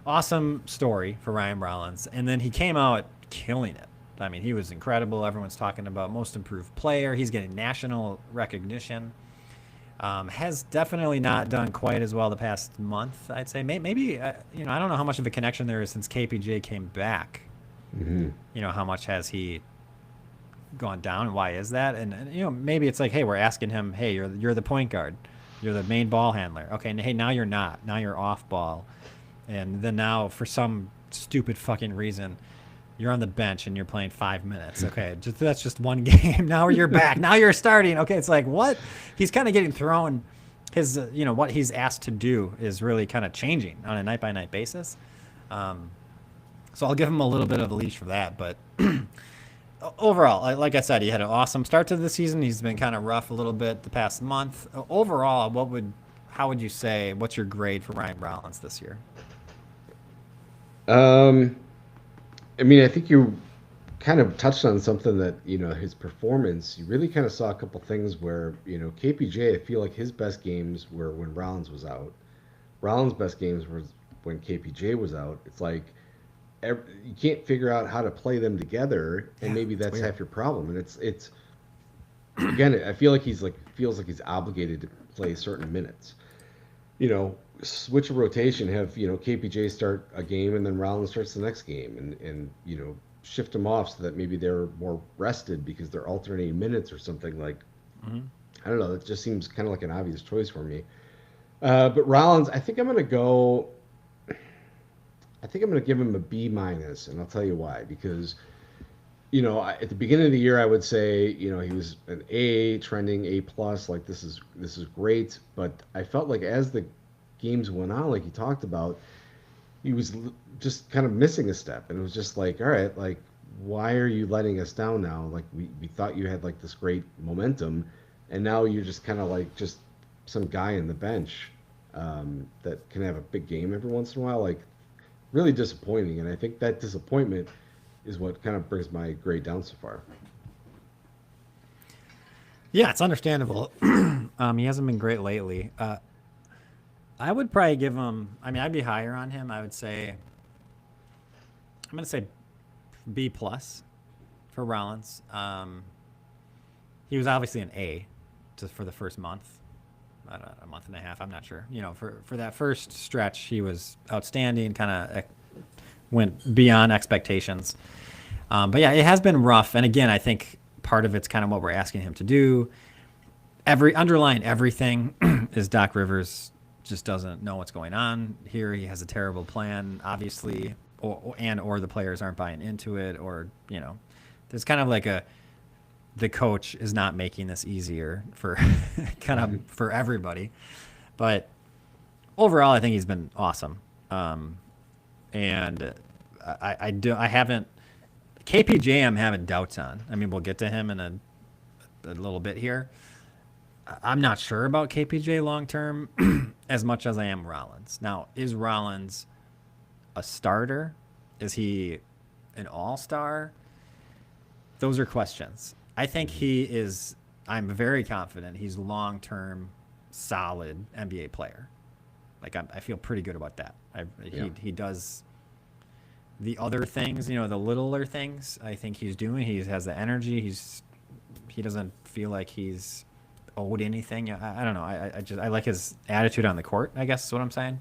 [SPEAKER 1] Awesome story for Ryan Rollins. And then he came out killing it. I mean, he was incredible. Everyone's talking about most improved player. He's getting national recognition. Has definitely not done quite as well the past month, I'd say. Maybe I don't know how much of a connection there is since KPJ came back. How much has he gone down, and why is that? And maybe it's like, hey, we're asking him, hey, you're the point guard, you're the main ball handler. Okay, and hey, now you're not. Now you're off ball, and then now for some stupid fucking reason, you're on the bench and you're playing 5 minutes. Okay, that's just one game. Now you're back. Now you're starting. Okay, it's like what? He's kind of getting thrown. His what he's asked to do is really kind of changing on a night by night basis. So I'll give him a little bit of a leash for that, but. Overall, like I said, he had an awesome start to the season. He's been kind of rough a little bit the past month. Overall, how would you say, what's your grade for Ryan Rollins this year?
[SPEAKER 2] I mean, I think you kind of touched on something that, his performance, you really kind of saw a couple things where, KPJ, I feel like his best games were when Rollins was out. Rollins' best games were when KPJ was out. It's like, you can't figure out how to play them together, and maybe that's half your problem. And it's again, I feel like feels like he's obligated to play certain minutes. Switch a rotation, have KPJ start a game and then Rollins starts the next game, and shift them off so that maybe they're more rested because they're alternating minutes or something like. I don't know. That just seems kind of like an obvious choice for me. But Rollins, I think I'm going to give him a B minus, and I'll tell you why. Because, at the beginning of the year, I would say, he was an A, trending A plus, like this is great. But I felt like as the games went on, like you talked about, he was just kind of missing a step, and it was just like, all right, like why are you letting us down now? Like we thought you had like this great momentum, and now you're just kind of like just some guy in the bench that can have a big game every once in a while, like. Really disappointing, and I think that disappointment is what kind of brings my grade down so far.
[SPEAKER 1] Yeah, it's understandable. He hasn't been great lately. I would probably give him. I mean, I'd be higher on him. I would say. I'm going to say B plus for Rollins. He was obviously an A, just for the first month. I don't know, a month and a half, I'm not sure. For that first stretch, he was outstanding, kind of went beyond expectations. But yeah, it has been rough. And again, I think part of it's kind of what we're asking him to do. Underlying everything is Doc Rivers just doesn't know what's going on here. He has a terrible plan, obviously, or the players aren't buying into it, or there's kind of like the coach is not making this easier for for everybody. But overall, I think he's been awesome. And I haven't KPJ. I'm having doubts on. I mean, we'll get to him in a little bit here. I'm not sure about KPJ long term as much as I am Rollins. Now, is Rollins a starter? Is he an all-star? Those are questions. I think he is. I'm very confident he's long-term, solid NBA player. Like I feel pretty good about that. He does the other things, the littler things. I think he's doing. He has the energy. He doesn't feel like he's owed anything. I don't know. I like his attitude on the court, I guess is what I'm saying.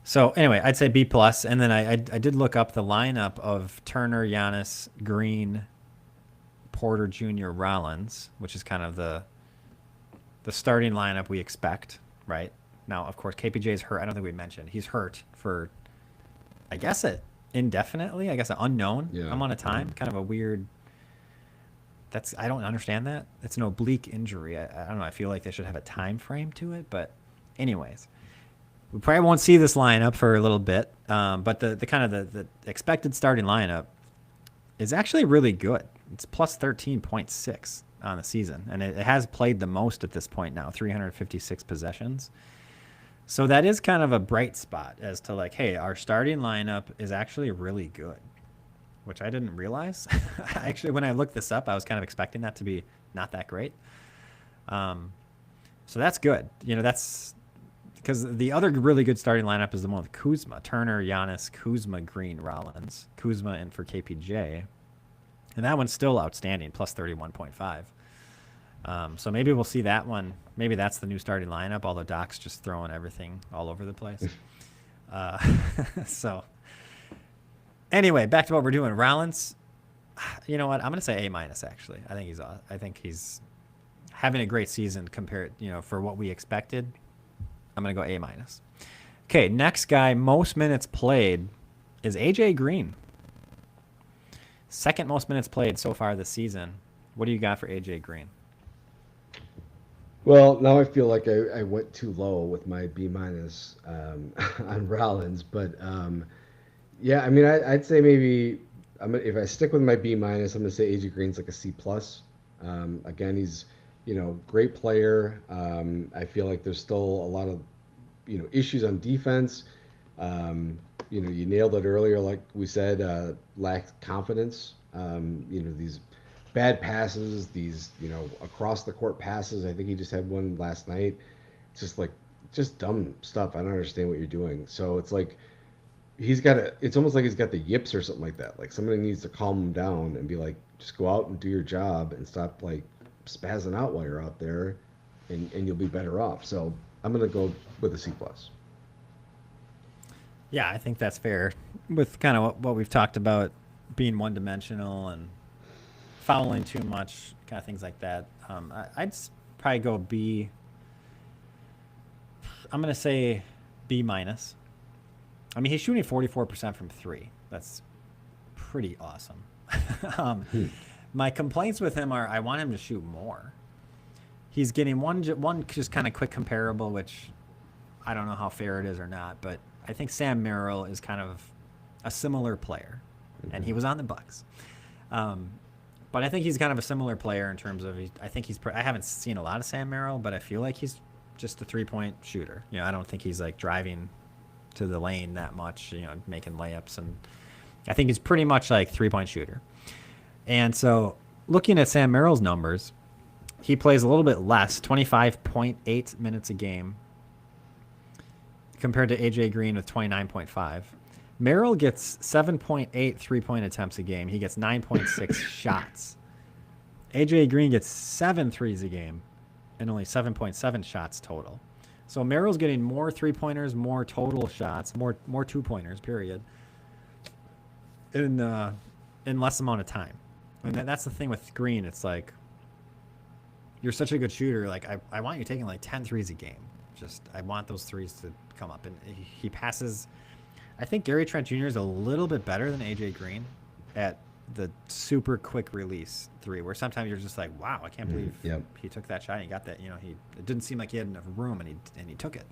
[SPEAKER 1] So anyway, I'd say B plus, and then I did look up the lineup of Turner, Giannis, Green, Porter Jr., Rollins, which is kind of the starting lineup we expect, right? Now, of course, KPJ is hurt. I don't think we mentioned he's hurt for, I guess indefinitely. I guess an unknown amount of time. Kind of a weird. I don't understand that. It's an oblique injury. I don't know. I feel like they should have a time frame to it, but anyways. We probably won't see this lineup for a little bit, but the kind of the expected starting lineup is actually really good. It's plus 13.6. on the season, and it has played the most at this point now, 356 possessions. So that is kind of a bright spot as to like, hey, our starting lineup is actually really good, which I didn't realize. Actually, when I looked this up, I was kind of expecting that to be not that great. So that's good. That's because the other really good starting lineup is the one with Kuzma, Turner, Giannis, Kuzma, Green, Rollins, Kuzma, and for KPJ. And that one's still outstanding, plus 31.5. So maybe we'll see that one. Maybe that's the new starting lineup, although Doc's just throwing everything all over the place. So anyway, back to what we're doing. Rollins, you know what? I'm going to say A-, actually. I think he's having a great season compared, for what we expected. I'm going to go A-. Okay, next guy, most minutes played, is AJ Green. Second most minutes played so far this season. What do you got for AJ Green?
[SPEAKER 2] Well, now I feel like I went too low with my B- on Rollins, but yeah, I mean, I'd say maybe if I stick with my B-, I'm gonna say AJ Green's like a C+. Again, he's great player. I feel like there's still a lot of issues on defense. You nailed it earlier, like we said, lacked confidence. These bad passes, these across the court passes. I think he just had one last night. Just dumb stuff. I don't understand what you're doing. So it's like it's almost like he's got the yips or something like that. Like somebody needs to calm him down and be like, just go out and do your job and stop like spazzing out while you're out there, and you'll be better off. So I'm gonna go with a C+.
[SPEAKER 1] Yeah, I think that's fair with kind of what we've talked about being one-dimensional and fouling too much, kind of things like that. I'd probably go B. I'm going to say B-. I mean, he's shooting 44% from three. That's pretty awesome. My complaints with him are I want him to shoot more. He's getting one just kind of quick comparable, which I don't know how fair it is or not, but I think Sam Merrill is kind of a similar player, and he was on the Bucks. But I think he's kind of a similar player in terms of I haven't seen a lot of Sam Merrill, but I feel like he's just a three-point shooter. I don't think he's like driving to the lane that much, making layups, and I think he's pretty much like three-point shooter. And so looking at Sam Merrill's numbers, he plays a little bit less, 25.8 minutes a game, compared to AJ Green with 29.5. Merrill gets 7.8 three-point attempts a game. He gets 9.6 shots. AJ Green gets 7 threes a game and only 7.7 shots total. So Merrill's getting more three-pointers, more total shots, more two-pointers, period, in less amount of time. And that's the thing with Green. It's like, you're such a good shooter. Like, I want you taking like 10 threes a game. I want those threes to come up. And he passes. I think Gary Trent Jr. is a little bit better than AJ Green at the super quick release three, where sometimes you're just like, wow, I can't believe he took that shot and he got that. It didn't seem like he had enough room, and he took it.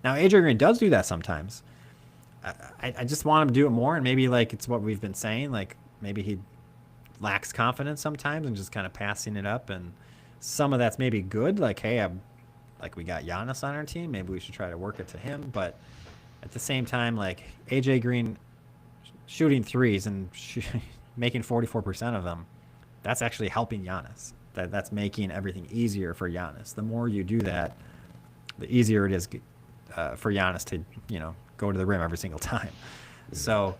[SPEAKER 1] Now AJ Green does do that sometimes. I just want him to do it more, and maybe like it's what we've been saying, like maybe he lacks confidence sometimes and just kind of passing it up, and some of that's maybe good. Like, hey, we got Giannis on our team, maybe we should try to work it to him, but at the same time, like AJ Green shooting threes and making 44% of them, that's actually helping Giannis. That's making everything easier for Giannis. The more you do that, the easier it is for Giannis to go to the rim every single time. So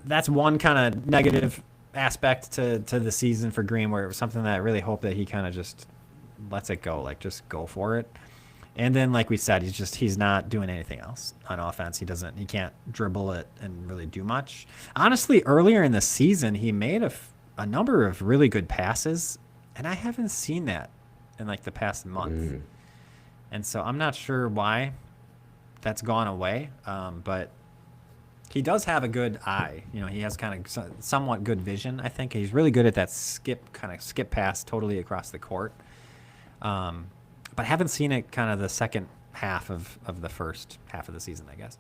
[SPEAKER 1] that's one kind of negative aspect to the season for Green, where it was something that I really hope that he kind of just lets it go, like just go for it. And then, like we said, he's not doing anything else on offense. He can't dribble it and really do much. Honestly, earlier in the season, he made a number of really good passes, and I haven't seen that in like the past month. And so I'm not sure why that's gone away. But he does have a good eye. He has kind of somewhat good vision, I think. He's really good at that skip pass totally across the court. But I haven't seen it kind of the second half of the first half of the season, I guess.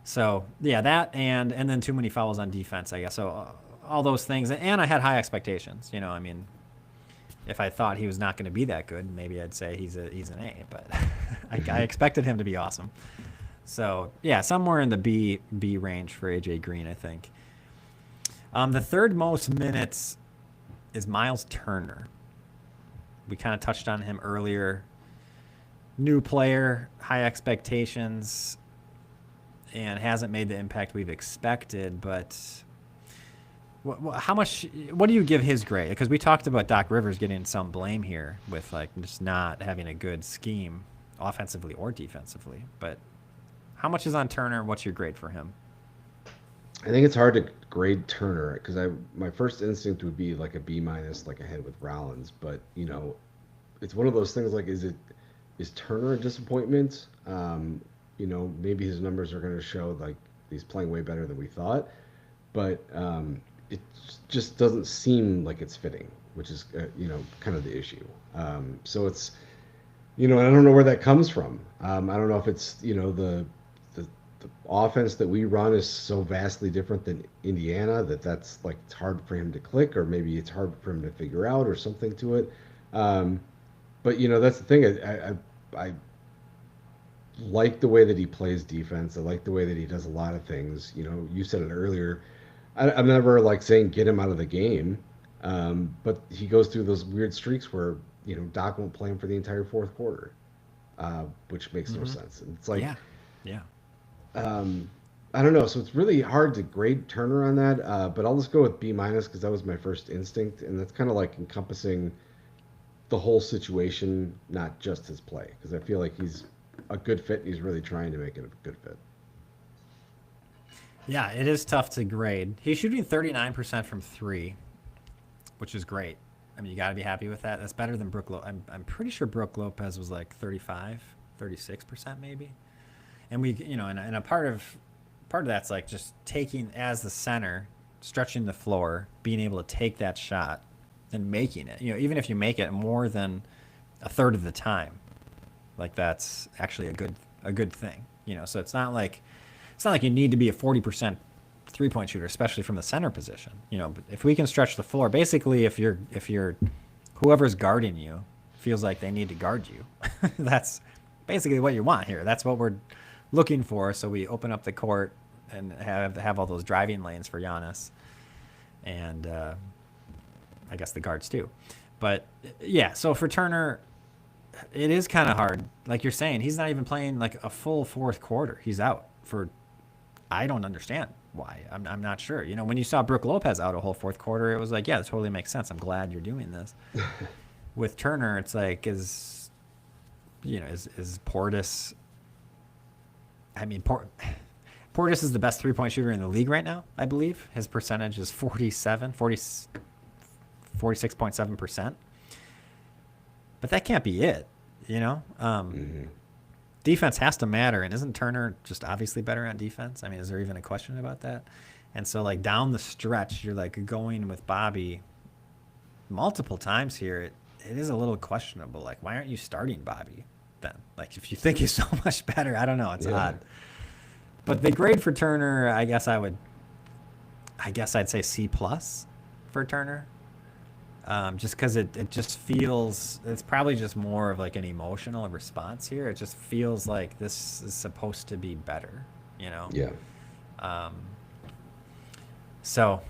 [SPEAKER 1] So, yeah, that and then too many fouls on defense, I guess. So all those things. And I had high expectations. I mean, If I thought he was not going to be that good, maybe I'd say he's an A. But I expected him to be awesome. So yeah, somewhere in the B range for AJ Green, I think. The third most minutes is Miles Turner. We kind of touched on him earlier. New player, high expectations, and hasn't made the impact we've expected. But how much? What do you give his grade? Because we talked about Doc Rivers getting some blame here with like just not having a good scheme, offensively or defensively. But how much is on Turner? What's your grade for him?
[SPEAKER 2] I think it's hard to grade Turner because I my first instinct would be like a B minus, like ahead with Rollins. But it's one of those things like is Turner a disappointment? Maybe his numbers are going to show like he's playing way better than we thought, but it just doesn't seem like it's fitting, which is kind of the issue. So it's I don't know where that comes from. I don't know if it's the offense that we run is so vastly different than Indiana that's like it's hard for him to click, or maybe it's hard for him to figure out, or something to it. But that's the thing. I like the way that he plays defense. I like the way that he does a lot of things. You said it earlier. I'm never like saying get him out of the game, but he goes through those weird streaks where Doc won't play him for the entire fourth quarter, which makes no sense. And it's like,
[SPEAKER 1] yeah.
[SPEAKER 2] I don't know. So it's really hard to grade Turner on that, but I'll just go with B minus because that was my first instinct, and that's kind of like encompassing the whole situation, not just his play, because I feel like he's a good fit. And he's really trying to make it a good fit.
[SPEAKER 1] Yeah, it is tough to grade. He's shooting 39% from three, which is great. I mean, you got to be happy with that. That's better than Brooke Lopez. I'm pretty sure Brooke Lopez was like 35, 36% maybe. And we, and a part of that's like just taking as the center, stretching the floor, being able to take that shot and making it. Even if you make it more than a third of the time, like that's actually a good thing. So it's not like you need to be a 40% 3-point shooter, especially from the center position. But if we can stretch the floor, basically, if you're whoever's guarding you feels like they need to guard you, that's basically what you want here. That's what we're looking for. So we open up the court and have all those driving lanes for Giannis, and I guess the guards too. But yeah, so for Turner, it is kind of hard. Like you're saying, he's not even playing like a full fourth quarter. He's out for. I don't understand why. I'm not sure. When you saw Brooke Lopez out a whole fourth quarter, it was like, yeah, it totally makes sense. I'm glad you're doing this. With Turner, it's like, is Portis? I mean, Portis is the best 3-point shooter in the league right now, I believe. His percentage is 46.7%. But that can't be it, Defense has to matter, and isn't Turner just obviously better on defense? I mean, is there even a question about that? And so, like, down the stretch, you're, like, going with Bobby multiple times here. It is a little questionable. Like, why aren't you starting Bobby then? Like, if you think he's so much better, I don't know. It's odd. But the grade for Turner, I guess I'd say C+ for Turner. Just because it just feels, it's probably just more of like an emotional response here. It just feels like this is supposed to be better,
[SPEAKER 2] Yeah.
[SPEAKER 1] So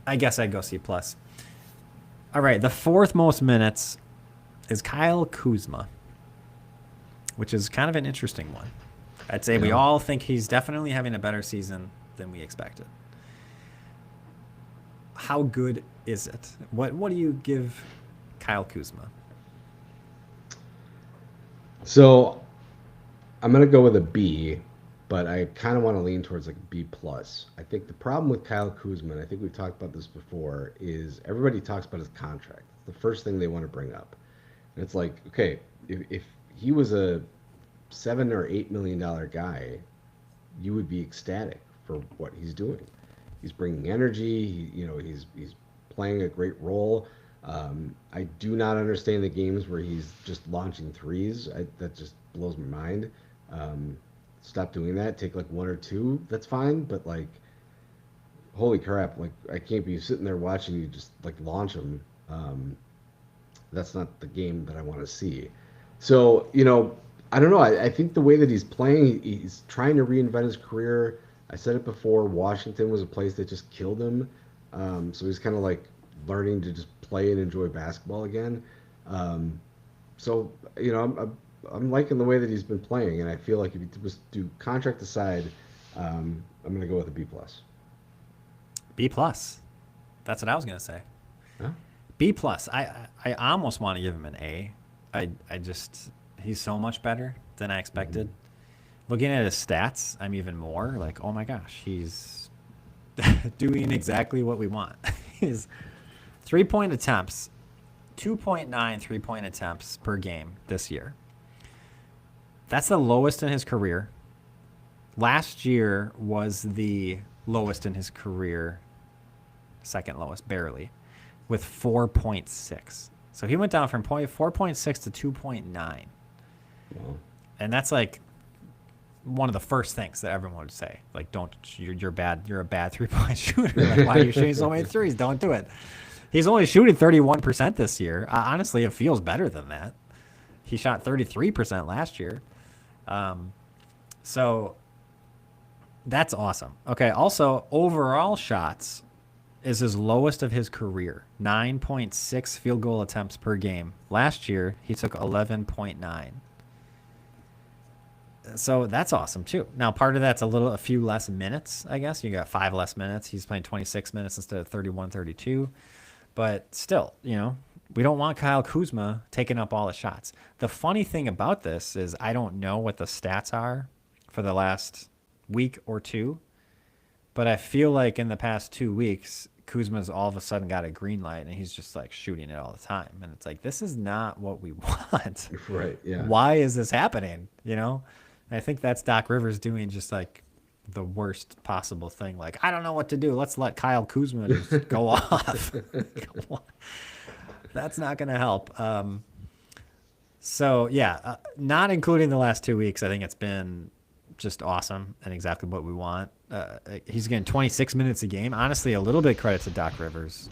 [SPEAKER 1] I guess I'd go C+. All right, the fourth most minutes is Kyle Kuzma, which is kind of an interesting one. I'd say we all think he's definitely having a better season than we expected. How good is it? What do you give Kyle Kuzma?
[SPEAKER 2] So I'm gonna go with a B, but I kind of want to lean towards like a B+. I think the problem with Kyle Kuzma, and I think we've talked about this before, is everybody talks about his contract. It's the first thing they want to bring up. And it's like, okay, if he was a $7 or $8 million guy, you would be ecstatic for what he's doing. He's bringing energy. He's playing a great role. I do not understand the games where he's just launching threes. That just blows my mind. Stop doing that. Take like one or two. That's fine. But like, holy crap! Like I can't be sitting there watching you just like launch them. That's not the game that I want to see. So, I don't know. I think the way that he's playing, he's trying to reinvent his career. I said it before, Washington was a place that just killed him. So he's kind of like learning to just play and enjoy basketball again. Um, so, I'm liking the way that he's been playing, and I feel like if you was do contract aside, I'm going to go with a B plus.
[SPEAKER 1] B plus. That's what I was gonna say.
[SPEAKER 2] Huh?
[SPEAKER 1] B plus. I almost want to give him an A. I just he's so much better than I
[SPEAKER 2] Hmm.
[SPEAKER 1] expected. Looking at his stats, I'm even more like, oh my gosh, he's doing exactly what we want. His 3 point attempts, 2.9 3 point attempts per game this year. That's the lowest in his career. Last year was the lowest in his career, second lowest, barely, with 4.6. So he went down from 4.6 to 2.9.
[SPEAKER 2] Well,
[SPEAKER 1] And that's like one of the first things that everyone would say. Like, don't, you're bad. You're a bad 3 point shooter. Like, why are you shooting so many threes? Don't do it. He's only shooting 31% this year. Honestly, it feels better than that. He shot 33% last year. Um, so that's awesome. Okay. Also, overall shots is his lowest of his career, 9.6 field goal attempts per game. Last year, he took 11.9. So that's awesome too. Now, part of that's a few less minutes, I guess. You got 5 less minutes. He's playing 26 minutes instead of 31, 32. But still, we don't want Kyle Kuzma taking up all the shots. The funny thing about this is I don't know what the stats are for the last week or two, but I feel like in the past 2 weeks, Kuzma's all of a sudden got a green light and he's just like shooting it all the time. And it's like, this is not what we want.
[SPEAKER 2] right. Yeah.
[SPEAKER 1] Why is this happening? And I think that's Doc Rivers doing just like the worst possible thing. Like, I don't know what to do. Let's let Kyle Kuzma just go off. That's not going to help. So yeah, not including the last 2 weeks, I think it's been just awesome and exactly what we want. He's getting 26 minutes a game. Honestly, a little bit credit to Doc Rivers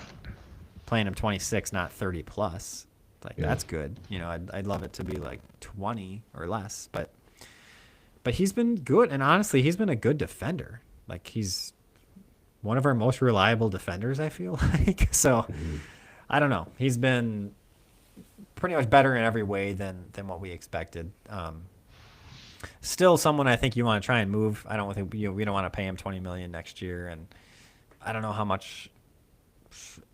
[SPEAKER 1] playing him 26, not 30 plus. Like
[SPEAKER 2] Yeah.
[SPEAKER 1] that's good. I'd love it to be like 20 or less, but he's been good, and honestly, he's been a good defender. Like he's one of our most reliable defenders, I feel like. So
[SPEAKER 2] Mhm.
[SPEAKER 1] I don't know. He's been pretty much better in every way than what we expected. Still, someone I think you want to try and move. I don't think we don't want to pay him 20 million next year, and I don't know how much.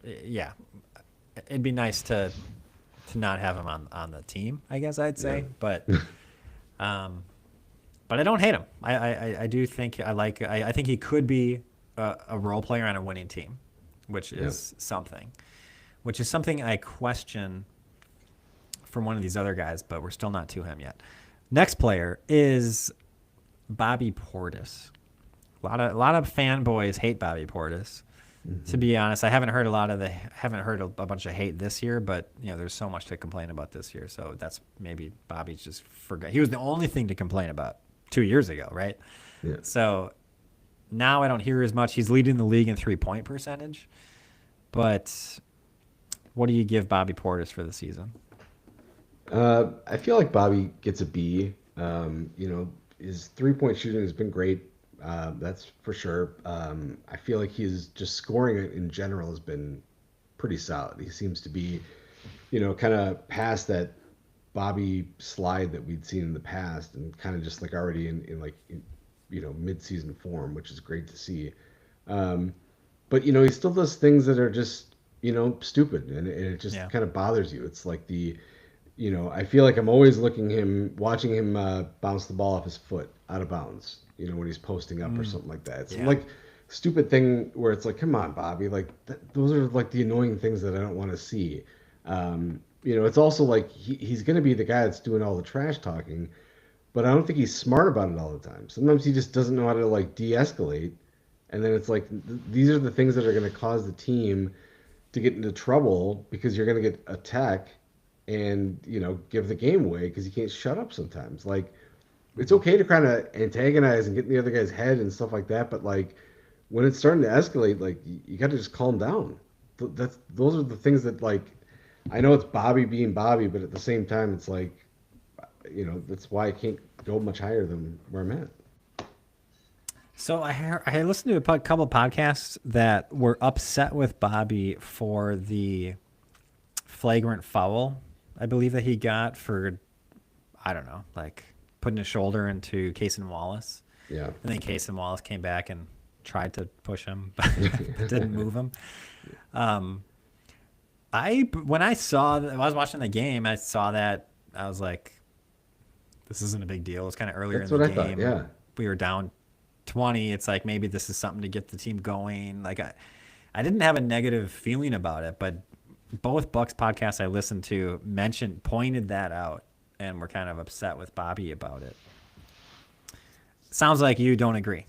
[SPEAKER 1] Yeah, it'd be nice to not have him on the team. I guess I'd
[SPEAKER 2] Yeah.
[SPEAKER 1] say, um, but I don't hate him. I do think I think he could be a role player on a winning team, which
[SPEAKER 2] Yeah.
[SPEAKER 1] is something. Which is something I question from one of these other guys, but we're still not to him yet. Next player is Bobby Portis. A lot of fanboys hate Bobby Portis. To
[SPEAKER 2] Mhm.
[SPEAKER 1] be honest, I haven't heard a bunch of hate this year, but there's so much to complain about this year. So that's maybe Bobby's just forgot. He was the only thing to complain about 2 years ago, right?
[SPEAKER 2] Yeah.
[SPEAKER 1] So now I don't hear as much. He's leading the league in 3 point percentage, but what do you give Bobby Portis for the season?
[SPEAKER 2] I feel like Bobby gets a B. His 3 point shooting has been great. That's for sure. I feel like he's just scoring in general has been pretty solid. He seems to be, kind of past that Bobby slide that we'd seen in the past and kind of just like already in mid-season form, which is great to see. Um, but he still does things that are just stupid, and it just
[SPEAKER 1] Yeah.
[SPEAKER 2] kind of bothers you. It's like I feel like I'm always watching him bounce the ball off his foot out of bounds. When he's posting up or
[SPEAKER 1] Mm,
[SPEAKER 2] something like that. It's
[SPEAKER 1] yeah.
[SPEAKER 2] like stupid thing where it's like, come on, Bobby. Like those are like the annoying things that I don't want to see. It's also like he's going to be the guy that's doing all the trash talking, but I don't think he's smart about it all the time. Sometimes he just doesn't know how to like de-escalate, and then it's like these are the things that are going to cause the team to get into trouble because you're going to get a tech and give the game away because you can't shut up sometimes. Like it's
[SPEAKER 1] Mhm.
[SPEAKER 2] okay to kind of antagonize and get in the other guy's head and stuff like that, but like when it's starting to escalate, like you got to just calm down. Those are the things that like I know it's Bobby being Bobby, but at the same time, it's like, that's why I can't go much higher than where I'm at.
[SPEAKER 1] So I listened to a couple podcasts that were upset with Bobby for the flagrant foul, I believe that he got for, I don't know, like putting his shoulder into Cason Wallace.
[SPEAKER 2] Yeah.
[SPEAKER 1] And then Cason Wallace came back and tried to push him, but didn't move him. When I was watching the game, I saw that, I was like, this isn't a big deal. It was kind of earlier
[SPEAKER 2] That's
[SPEAKER 1] in
[SPEAKER 2] what
[SPEAKER 1] the
[SPEAKER 2] I thought.
[SPEAKER 1] game.
[SPEAKER 2] Yeah.
[SPEAKER 1] We were down 20. It's like maybe this is something to get the team going. Like I didn't have a negative feeling about it, but both Bucks podcasts I listened to pointed that out, and were kind of upset with Bobby about it. Sounds like you don't agree.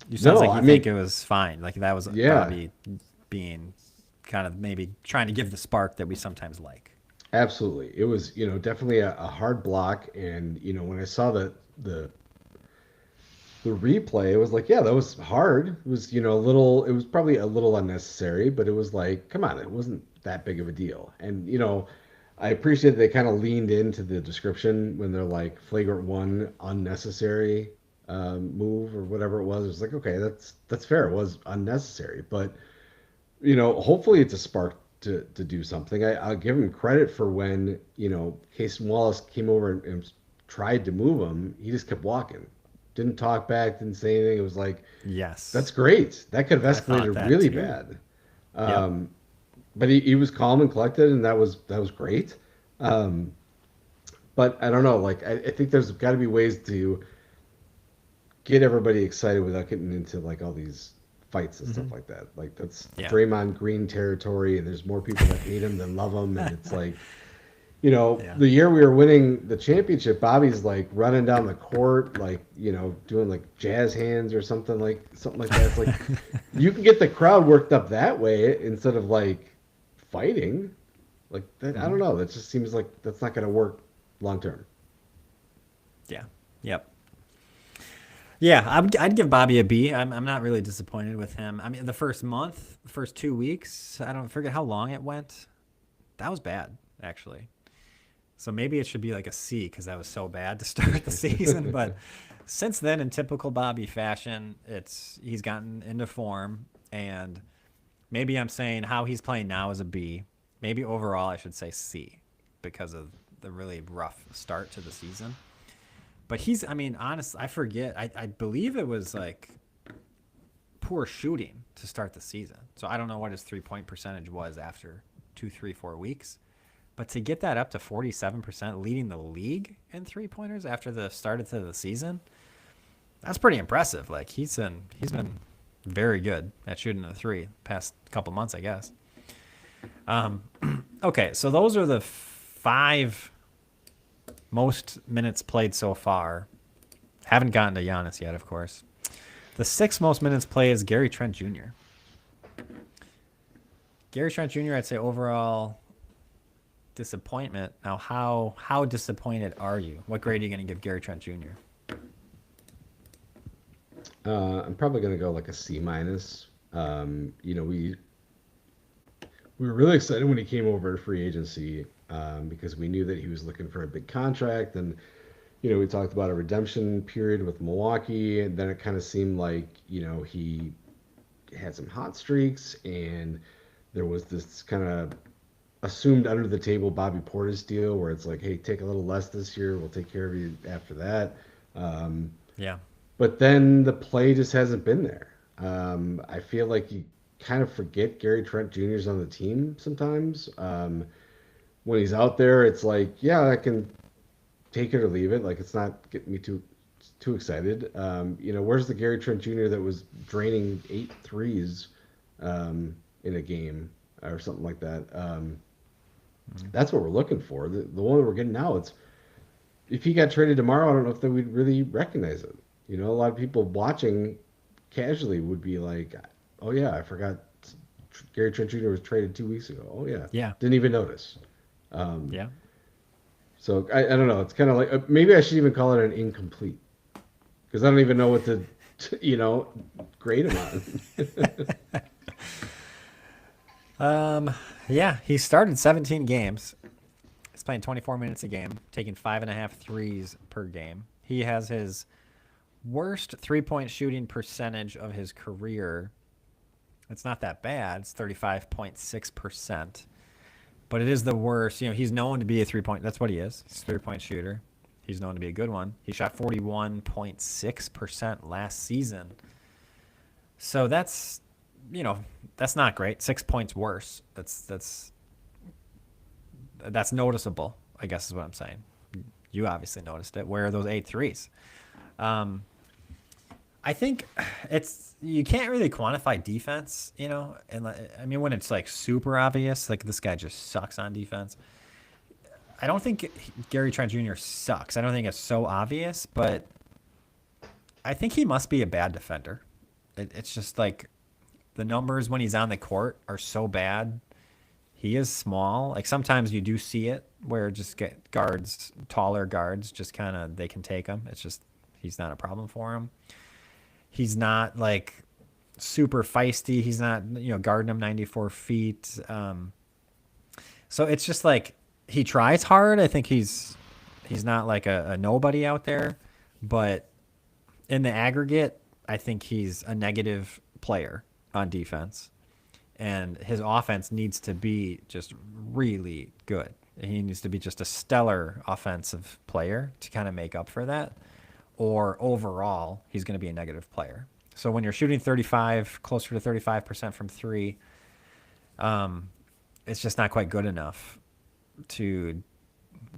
[SPEAKER 1] You sounds
[SPEAKER 2] No,
[SPEAKER 1] like you think it was fine. Like that was
[SPEAKER 2] Yeah.
[SPEAKER 1] Bobby being kind of maybe trying to give the spark that we sometimes like.
[SPEAKER 2] Absolutely. It was, definitely a hard block. And, when I saw the replay, it was like, yeah, that was hard. It was, it was probably a little unnecessary, but it was like, come on, it wasn't that big of a deal. And, I appreciate they kind of leaned into the description when they're like flagrant one, unnecessary move or whatever it was. It was like, okay, that's fair. It was unnecessary, but hopefully it's a spark to do something. I'll give him credit for when, Casey Wallace came over and tried to move him. He just kept walking. Didn't talk back, didn't say anything. It was like,
[SPEAKER 1] Yes.
[SPEAKER 2] that's great. That could have
[SPEAKER 1] I thought
[SPEAKER 2] escalated
[SPEAKER 1] that
[SPEAKER 2] really
[SPEAKER 1] too.
[SPEAKER 2] bad.
[SPEAKER 1] Yep.
[SPEAKER 2] But he was calm and collected, and that was great. Um, but I don't know, like I think there's got to be ways to get everybody excited without getting into like all these fights and stuff like that. Like that's
[SPEAKER 1] Yeah.
[SPEAKER 2] Draymond Green territory, and there's more people that hate him than love him, and it's like,
[SPEAKER 1] Yeah.
[SPEAKER 2] the year we were winning the championship, Bobby's like running down the court, like doing like jazz hands or something like that. It's like you can get the crowd worked up that way instead of like fighting, like that. I don't know. That just seems like that's not going to work long term.
[SPEAKER 1] Yeah. Yep. Yeah, I'd give Bobby a B. I'm not really disappointed with him. I mean, the first 2 weeks, I don't forget how long it went. That was bad, actually. So maybe it should be like a C because that was so bad to start the season. But since then, in typical Bobby fashion, he's gotten into form, and maybe I'm saying how he's playing now is a B. Maybe overall I should say C because of the really rough start to the season. But I mean, honestly, I forget. I believe it was like poor shooting to start the season. So I don't know what his 3-point percentage was after 2, 3, 4 weeks. But to get that up to 47%, leading the league in 3-pointers after the start of the season, that's pretty impressive. Like he's been very good at shooting the three past couple months, I guess. Okay, so those are the 5 most minutes played so far. Haven't gotten to Giannis yet, of course. The 6th most minutes played is Gary Trent Jr. Gary Trent Jr., I'd say overall disappointment. Now, how disappointed are you? What grade are you going to give Gary Trent Jr.?
[SPEAKER 2] I'm probably going to go like a C minus. We were really excited when he came over to free agency because we knew that he was looking for a big contract, and we talked about a redemption period with Milwaukee, and then it kind of seemed like he had some hot streaks, and there was this kind of assumed under the table Bobby Portis deal where it's like, hey, take a little less this year, we'll take care of you after that.
[SPEAKER 1] Yeah.
[SPEAKER 2] But then the play just hasn't been there. I feel like you kind of forget Gary Trent Jr.'s on the team sometimes. When he's out there, it's like, yeah, I can take it or leave it. Like it's not getting me too excited. Where's the Gary Trent Jr. that was draining 8 threes in a game or something like that? That's what we're looking for. The one that we're getting now, if he got traded tomorrow, I don't know if they would really recognize it. A lot of people watching casually would be like, oh yeah, I forgot Gary Trent Jr. was traded 2 weeks ago. Oh yeah.
[SPEAKER 1] Yeah.
[SPEAKER 2] Didn't even notice.
[SPEAKER 1] Yeah.
[SPEAKER 2] So I don't know. It's kind of like maybe I should even call it an incomplete because I don't even know what to grade him on.
[SPEAKER 1] Um, yeah, he started 17 games. He's playing 24 minutes a game, taking 5.5 threes per game. He has his worst 3-point shooting percentage of his career. It's not that bad. It's 35.6%. But it is the worst. He's known to be a 3-point. That's what he is. He's a 3-point shooter. He's known to be a good one. He shot 41.6% last season. So that's not great. 6 points worse. That's noticeable, I guess is what I'm saying. You obviously noticed it. Where are those 8 threes? Um, I think you can't really quantify defense, and I mean when it's like super obvious, like this guy just sucks on defense. I don't think Gary Trent Jr. sucks. I don't think it's so obvious, but I think he must be a bad defender. It's just like the numbers when he's on the court are so bad. He is small. Like sometimes you do see it where just get guards, taller guards, just kind of they can take him. It's just he's not a problem for him. He's not like super feisty. He's not guarding him 94 feet. So it's just like he tries hard. I think he's not like a nobody out there, but in the aggregate, I think he's a negative player on defense, and his offense needs to be just really good. He needs to be just a stellar offensive player to kind of make up for that, or overall, he's going to be a negative player. So when you're shooting 35, closer to 35% from three, it's just not quite good enough to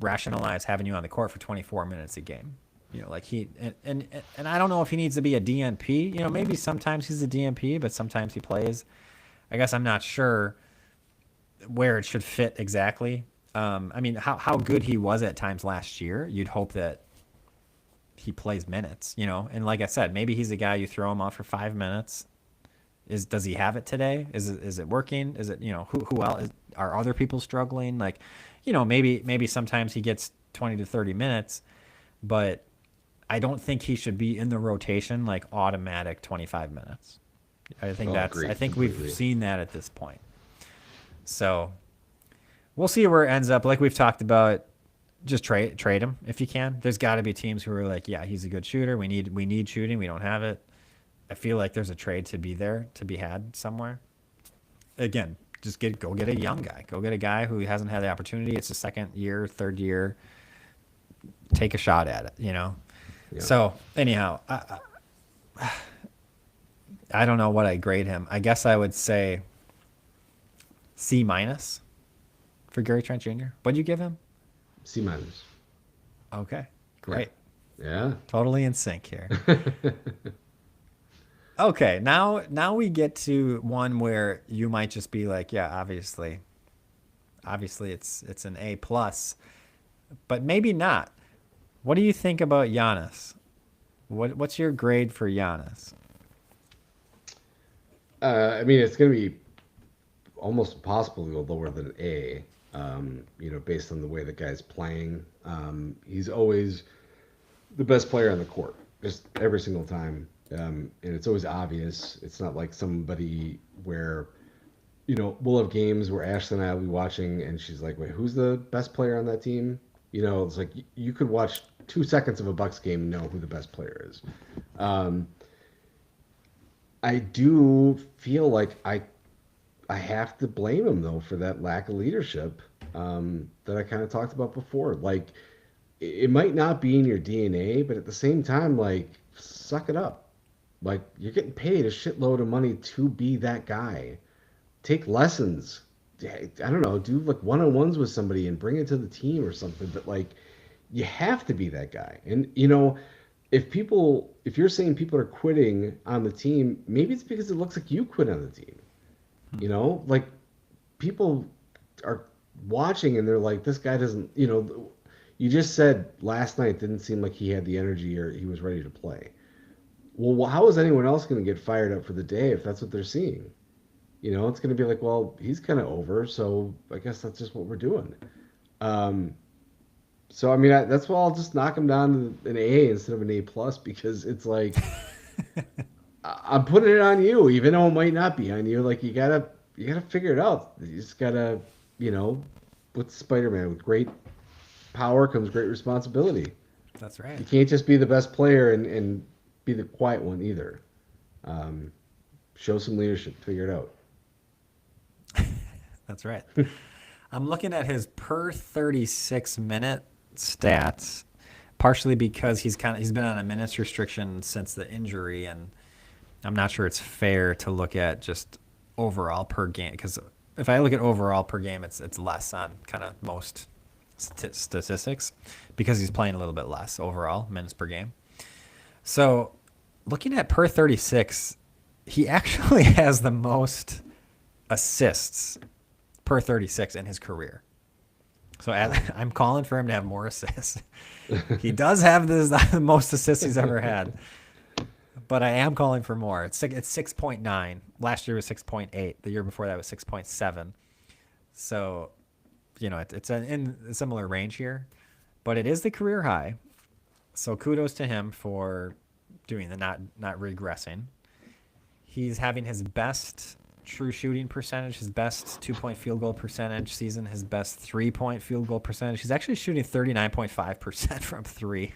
[SPEAKER 1] rationalize having you on the court for 24 minutes a game. Like and I don't know if he needs to be a DNP. Maybe sometimes he's a DNP, but sometimes he plays. I guess I'm not sure where it should fit exactly. I mean, how good he was at times last year, you'd hope that he plays minutes, And like I said, maybe he's a guy you throw him off for 5 minutes. Does he have it today? Is it working? Is it who else are other people struggling? Like, maybe sometimes he gets 20 to 30 minutes, but I don't think he should be in the rotation like automatic 25 minutes. I think
[SPEAKER 2] Agreed,
[SPEAKER 1] I think
[SPEAKER 2] completely.
[SPEAKER 1] we've seen that at this point. So we'll see where it ends up. Like we've talked about, just trade him if you can. There's got to be teams who are like, yeah, he's a good shooter. We need shooting. We don't have it. I feel like there's a trade to be there to be had somewhere. Again, just go get a young guy. Go get a guy who hasn't had the opportunity. It's the second year, third year. Take a shot at it.
[SPEAKER 2] Yeah.
[SPEAKER 1] So anyhow, I don't know what I grade him. I guess I would say C minus for Gary Trent Jr. What'd you give him?
[SPEAKER 2] C minus.
[SPEAKER 1] Okay,
[SPEAKER 2] Yeah.
[SPEAKER 1] great.
[SPEAKER 2] Yeah.
[SPEAKER 1] Totally in sync here. Okay, now we get to one where you might just be like, yeah, obviously it's an A plus, but maybe not. What do you think about Giannis? What's your grade for Giannis?
[SPEAKER 2] I mean, it's going to be almost impossible to go lower than A, based on the way the guy's playing. He's always the best player on the court, just every single time. And it's always obvious. It's not like somebody where, we'll have games where Ashley and I will be watching and she's like, wait, who's the best player on that team? It's like you could watch 2 seconds of a Bucks game and know who the best player is. I do feel like I have to blame him though for that lack of leadership that I kind of talked about before. Like it might not be in your DNA, but at the same time, like suck it up. Like you're getting paid a shitload of money to be that guy. Take lessons. I don't know, do like one-on-ones with somebody and bring it to the team or something. But like you have to be that guy. And if you're saying people are quitting on the team, maybe it's because it looks like you quit on the team. Like people are watching and they're like, this guy doesn't, you just said last night didn't seem like he had the energy or he was ready to play. Well, how is anyone else going to get fired up for the day if that's what they're seeing? It's going to be like, well, he's kind of over, so I guess that's just what we're doing. So I mean, that's why I'll just knock him down to an A instead of an A plus because it's like I'm putting it on you, even though it might not be on you. Like you gotta you gotta figure it out. You just gotta, you know, with Spider-Man, with great power comes great responsibility.
[SPEAKER 1] That's right.
[SPEAKER 2] You can't just be the best player and be the quiet one either. Um, Show some leadership. Figure it out.
[SPEAKER 1] That's right. I'm looking at his per 36 minute stats, partially because he's been on a minutes restriction since the injury, and I'm not sure it's fair to look at just overall per game because if I look at overall per game, it's less on kind of most statistics because he's playing a little bit less overall minutes per game. So looking at per 36, he actually has the most assists per 36 in his career. So I'm calling for him to have more assists. He does have the most assists he's ever had, but I am calling for more. It's 6.9. Last year was 6.8. The year before that was 6.7. So, it's in a similar range here, but it is the career high. So kudos to him for doing the not regressing. He's having his best true shooting percentage, his best 2-point field goal percentage season, his best 3-point field goal percentage. He's actually shooting 39.5% from three,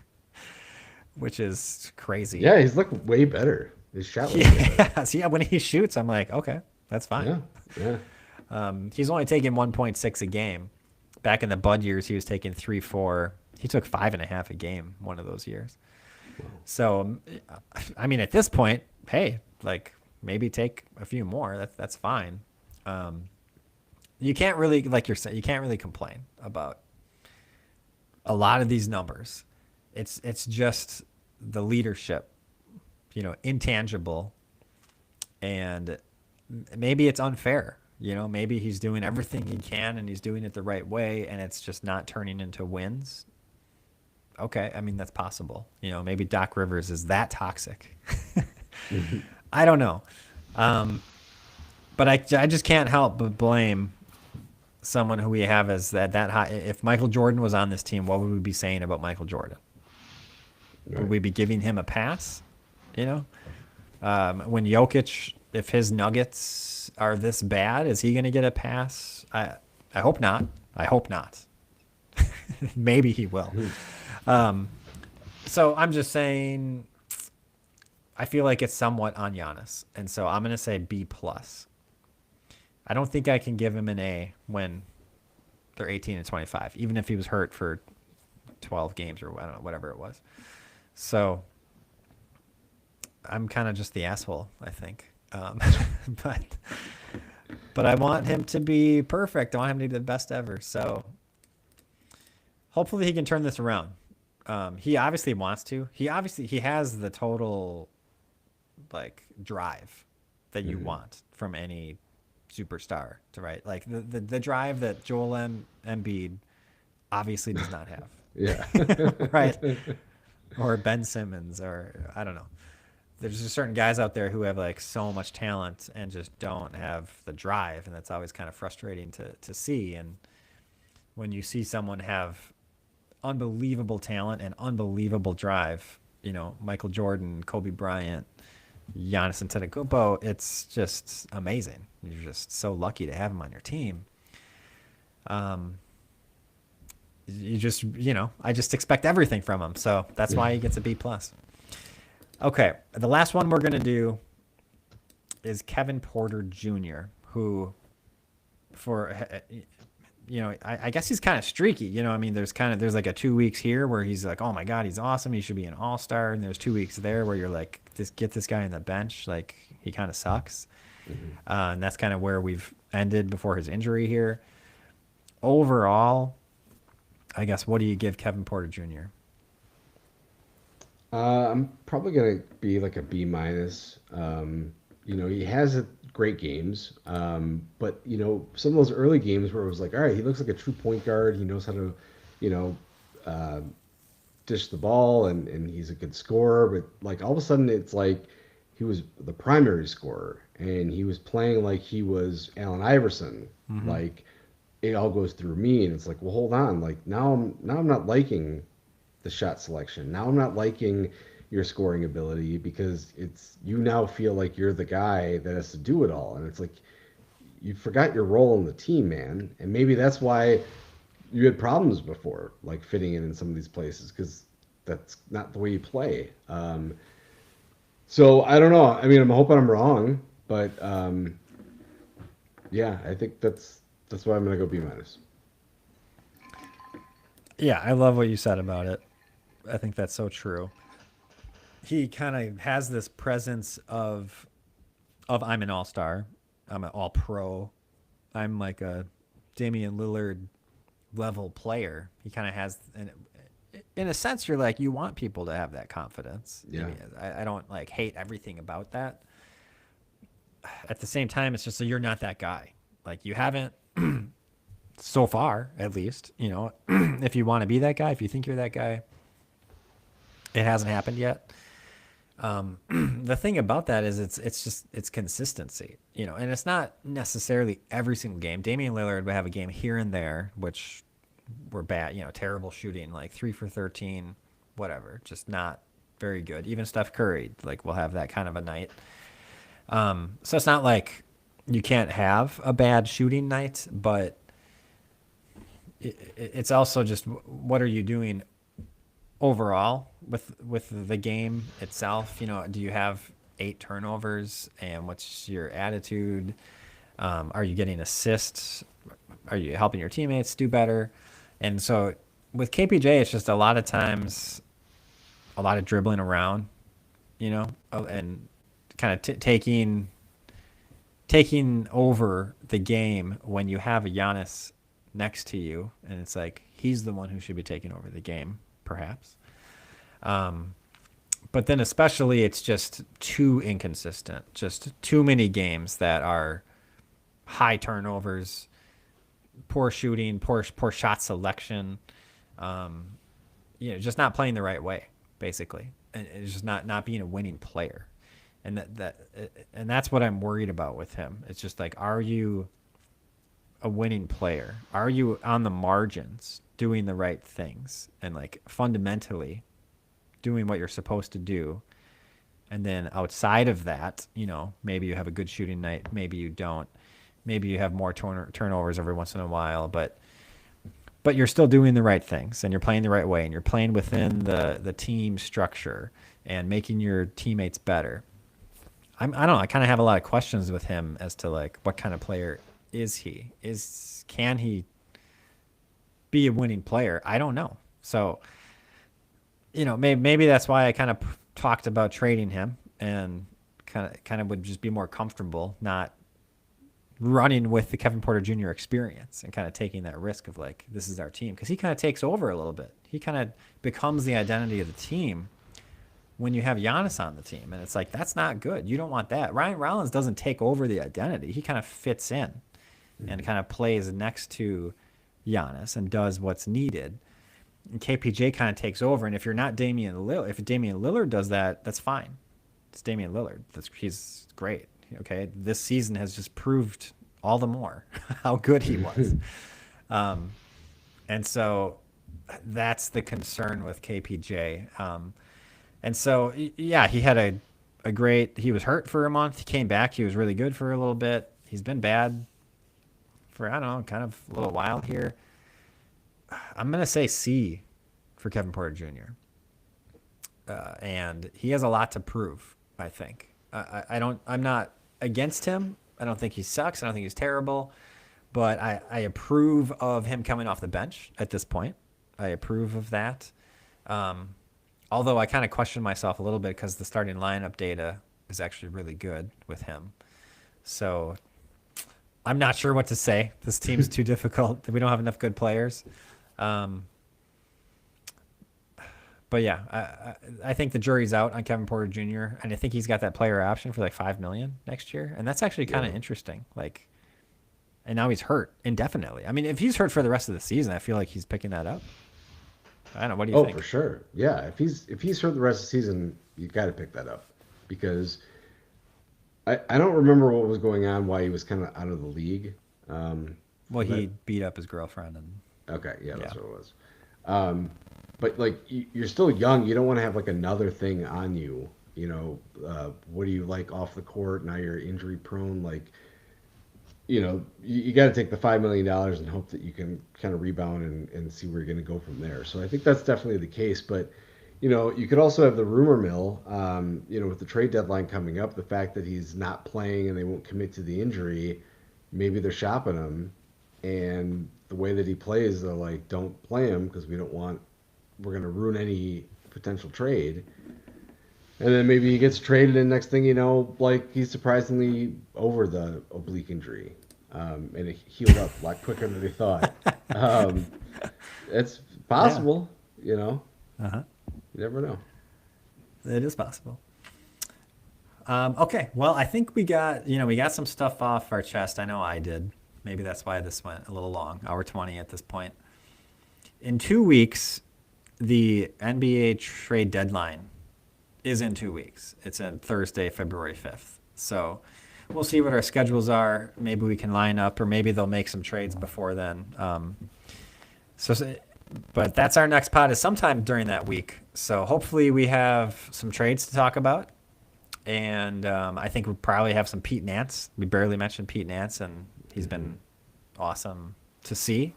[SPEAKER 1] which is crazy.
[SPEAKER 2] Yeah, he's looked way better. His shot was way better.
[SPEAKER 1] Yeah, so when he shoots, I'm like, okay, that's fine.
[SPEAKER 2] Yeah,
[SPEAKER 1] He's only taking 1.6 a game. Back in the Bud years, he was taking 3, 4. He took 5.5 a game one of those years. So, I mean, at this point, hey, like maybe take a few more. That's fine. You can't really, like you're saying, you can't really complain about a lot of these numbers. It's just the leadership, intangible, and maybe it's unfair. Maybe he's doing everything he can and he's doing it the right way, and it's just not turning into wins. Okay, I mean that's possible. Maybe Doc Rivers is that toxic. I don't know, but I just can't help but blame someone who we have as that high. If Michael Jordan was on this team, what would we be saying about Michael Jordan?
[SPEAKER 2] right.
[SPEAKER 1] Would we be giving him a pass? When Jokic, if his Nuggets are this bad, is he going to get a pass? I hope not. I hope not. Maybe he will. So I'm just saying, I feel like it's somewhat on Giannis, and so I'm going to say B plus. I don't think I can give him an A when they're 18 and 25, even if he was hurt for 12 games or I don't know, whatever it was. So I'm kind of just the asshole, I think. But I want him to be perfect. I want him to be the best ever. So hopefully he can turn this around. He obviously wants to. He has the total drive that you want from any superstar to like the drive that Joel Embiid obviously does not have.
[SPEAKER 2] Yeah.
[SPEAKER 1] Right. Or Ben Simmons, or I don't know. There's just certain guys out there who have so much talent and just don't have the drive, and that's always kind of frustrating to see. And when you see someone have unbelievable talent and unbelievable drive, Michael Jordan, Kobe Bryant, Giannis Antetokounmpo, it's just amazing. You're just so lucky to have him on your team. You just, I just expect everything from him. So that's why he gets a B plus. Okay. The last one we're going to do is Kevin Porter Jr., who I guess he's kind of streaky. I mean, there's like a 2 weeks here where he's like, oh my God, he's awesome. He should be an all-star. And there's 2 weeks there where you're like, get this guy on the bench. Like he kind of sucks. And that's kind of where we've ended before his injury here. Overall, I guess, what do you give Kevin Porter Jr.?
[SPEAKER 2] I'm probably gonna be like a B minus. He has great games, but some of those early games where it was like, all right, he looks like a true point guard. He knows how to, uh, dish the ball, and he's a good scorer. But all of a sudden, it's like he was the primary scorer, and he was playing like he was Allen Iverson.
[SPEAKER 1] Mm-hmm.
[SPEAKER 2] Like it all goes through me, and it's like, well, hold on. Like now I'm not liking the shot selection. Now I'm not liking your scoring ability because you now feel like you're the guy that has to do it all, and it's like you forgot your role in the team, man. And maybe that's why you had problems before, like fitting in some of these places, because that's not the way you play. So I don't know. I mean, I'm hoping I'm wrong, but yeah, I think that's why I'm gonna go B minus.
[SPEAKER 1] Yeah, I love what you said about it. I think that's so true. He kind of has this presence of I'm an all-star, I'm an all-pro, I'm like a Damian Lillard level player. He kind of has, and in a sense, you're like, you want people to have that confidence. I
[SPEAKER 2] Yeah.
[SPEAKER 1] mean, I don't like hate everything about that. At the same time, it's just so you're not that guy. Like you haven't so far, at least. You know, if you want to be that guy, if you think you're that guy, it hasn't happened yet. The thing about that is it's just it's consistency, you know, and it's not necessarily every single game. Damian Lillard would have a game here and there, which were bad, you know, terrible shooting, like 3 for 13, whatever, just not very good. Even Steph Curry, like, will have that kind of a night. So it's not like you can't have a bad shooting night, but it's also just what are you doing overall with the game itself. You know, do you have 8 turnovers, and what's your attitude? Are you getting assists? Are you helping your teammates do better? And so with KPJ, it's just a lot of times a lot of dribbling around, you know, and kind of taking over the game when you have a Giannis next to you, and it's like he's the one who should be taking over the game, perhaps. But then especially it's just too inconsistent, just too many games that are high turnovers, poor shooting, poor shot selection. You know, just not playing the right way, basically, and it's just not being a winning player, and and that's what I'm worried about with him. It's just like, are you a winning player? Are you on the margins doing the right things and like fundamentally doing what you're supposed to do? And then outside of that, you know, maybe you have a good shooting night, maybe you don't. Maybe you have more turnovers every once in a while, but you're still doing the right things and you're playing the right way and you're playing within the team structure and making your teammates better. I don't know. I kind of have a lot of questions with him as to like what kind of player is he? Can he be a winning player? I don't know. So, you know, maybe that's why I kind of talked about trading him and kind of would just be more comfortable not running with the Kevin Porter Jr. experience and kind of taking that risk of like, this is our team, because he kind of takes over a little bit. He kind of becomes the identity of the team when you have Giannis on the team, and it's like, that's not good. You don't want that. Ryan Rollins doesn't take over the identity. He kind of fits in and kind of plays next to Giannis and does what's needed. And KPJ kind of takes over. And if you're not Damian Lillard, if Damian Lillard does that, that's fine. It's Damian Lillard. He's great. Okay, this season has just proved all the more how good he was. And so that's the concern with KPJ. And so, yeah, he had a great, he was hurt for a month. He came back. He was really good for a little bit. He's been bad for, I don't know, kind of a little while here. I'm going to say C for Kevin Porter Jr. And he has a lot to prove, I think. I'm not against him. I don't think he sucks. I don't think he's terrible. But I approve of him coming off the bench at this point. I approve of that. Although I kind of question myself a little bit because the starting lineup data is actually really good with him. So I'm not sure what to say. This team's too difficult. We don't have enough good players. But yeah, I think the jury's out on Kevin Porter Jr. and I think he's got that player option for like $5 million next year, and that's actually kind of interesting. Like, and now he's hurt indefinitely. I mean, if he's hurt for the rest of the season, I feel like he's picking that up. I don't know. What do you think?
[SPEAKER 2] For sure. Yeah, if he's hurt the rest of the season, you got to pick that up because I don't remember what was going on, why he was kind of out of the league.
[SPEAKER 1] Well, he beat up his girlfriend and
[SPEAKER 2] okay, yeah, that's what it was. But like you're still young, you don't want to have like another thing on you. You know, what do you like off the court? Now you're injury prone. Like you got to take the $5 million and hope that you can kind of rebound and see where you're going to go from there. So I think that's definitely the case. But you could also have the rumor mill. With the trade deadline coming up, the fact that he's not playing and they won't commit to the injury, maybe they're shopping him, and the way that he plays, they're like, don't play him because we're going to ruin any potential trade. And then maybe he gets traded, and next thing you know, like he's surprisingly over the oblique injury, and it healed up a lot quicker than they thought. Um, it's
[SPEAKER 1] Yeah.
[SPEAKER 2] possible, you know.
[SPEAKER 1] Uh-huh.
[SPEAKER 2] You never know.
[SPEAKER 1] It is possible. Okay. Well, I think we got some stuff off our chest. I know I did. Maybe that's why this went a little long, hour 20 at this point. In 2 weeks, the NBA trade deadline is in 2 weeks. It's on Thursday, February 5th. So we'll see what our schedules are. Maybe we can line up, or maybe they'll make some trades before then. But that's our next pod is sometime during that week. So hopefully we have some trades to talk about. And I think we'll probably have some Pete Nance. We barely mentioned Pete Nance, and he's been awesome to see.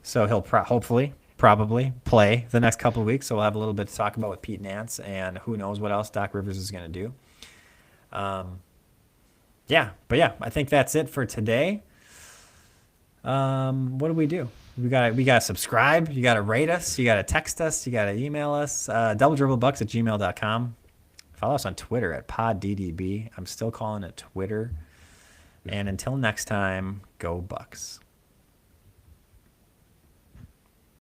[SPEAKER 1] So he'll hopefully, probably play the next couple of weeks. So we'll have a little bit to talk about with Pete Nance, and who knows what else Doc Rivers is going to do. But I think that's it for today. What do we do? We gotta subscribe. You gotta rate us. You gotta text us. You gotta email us. DoubleDribbleBucks@gmail.com. Follow us on Twitter at PodDDB. I'm still calling it Twitter. And until next time, go Bucks.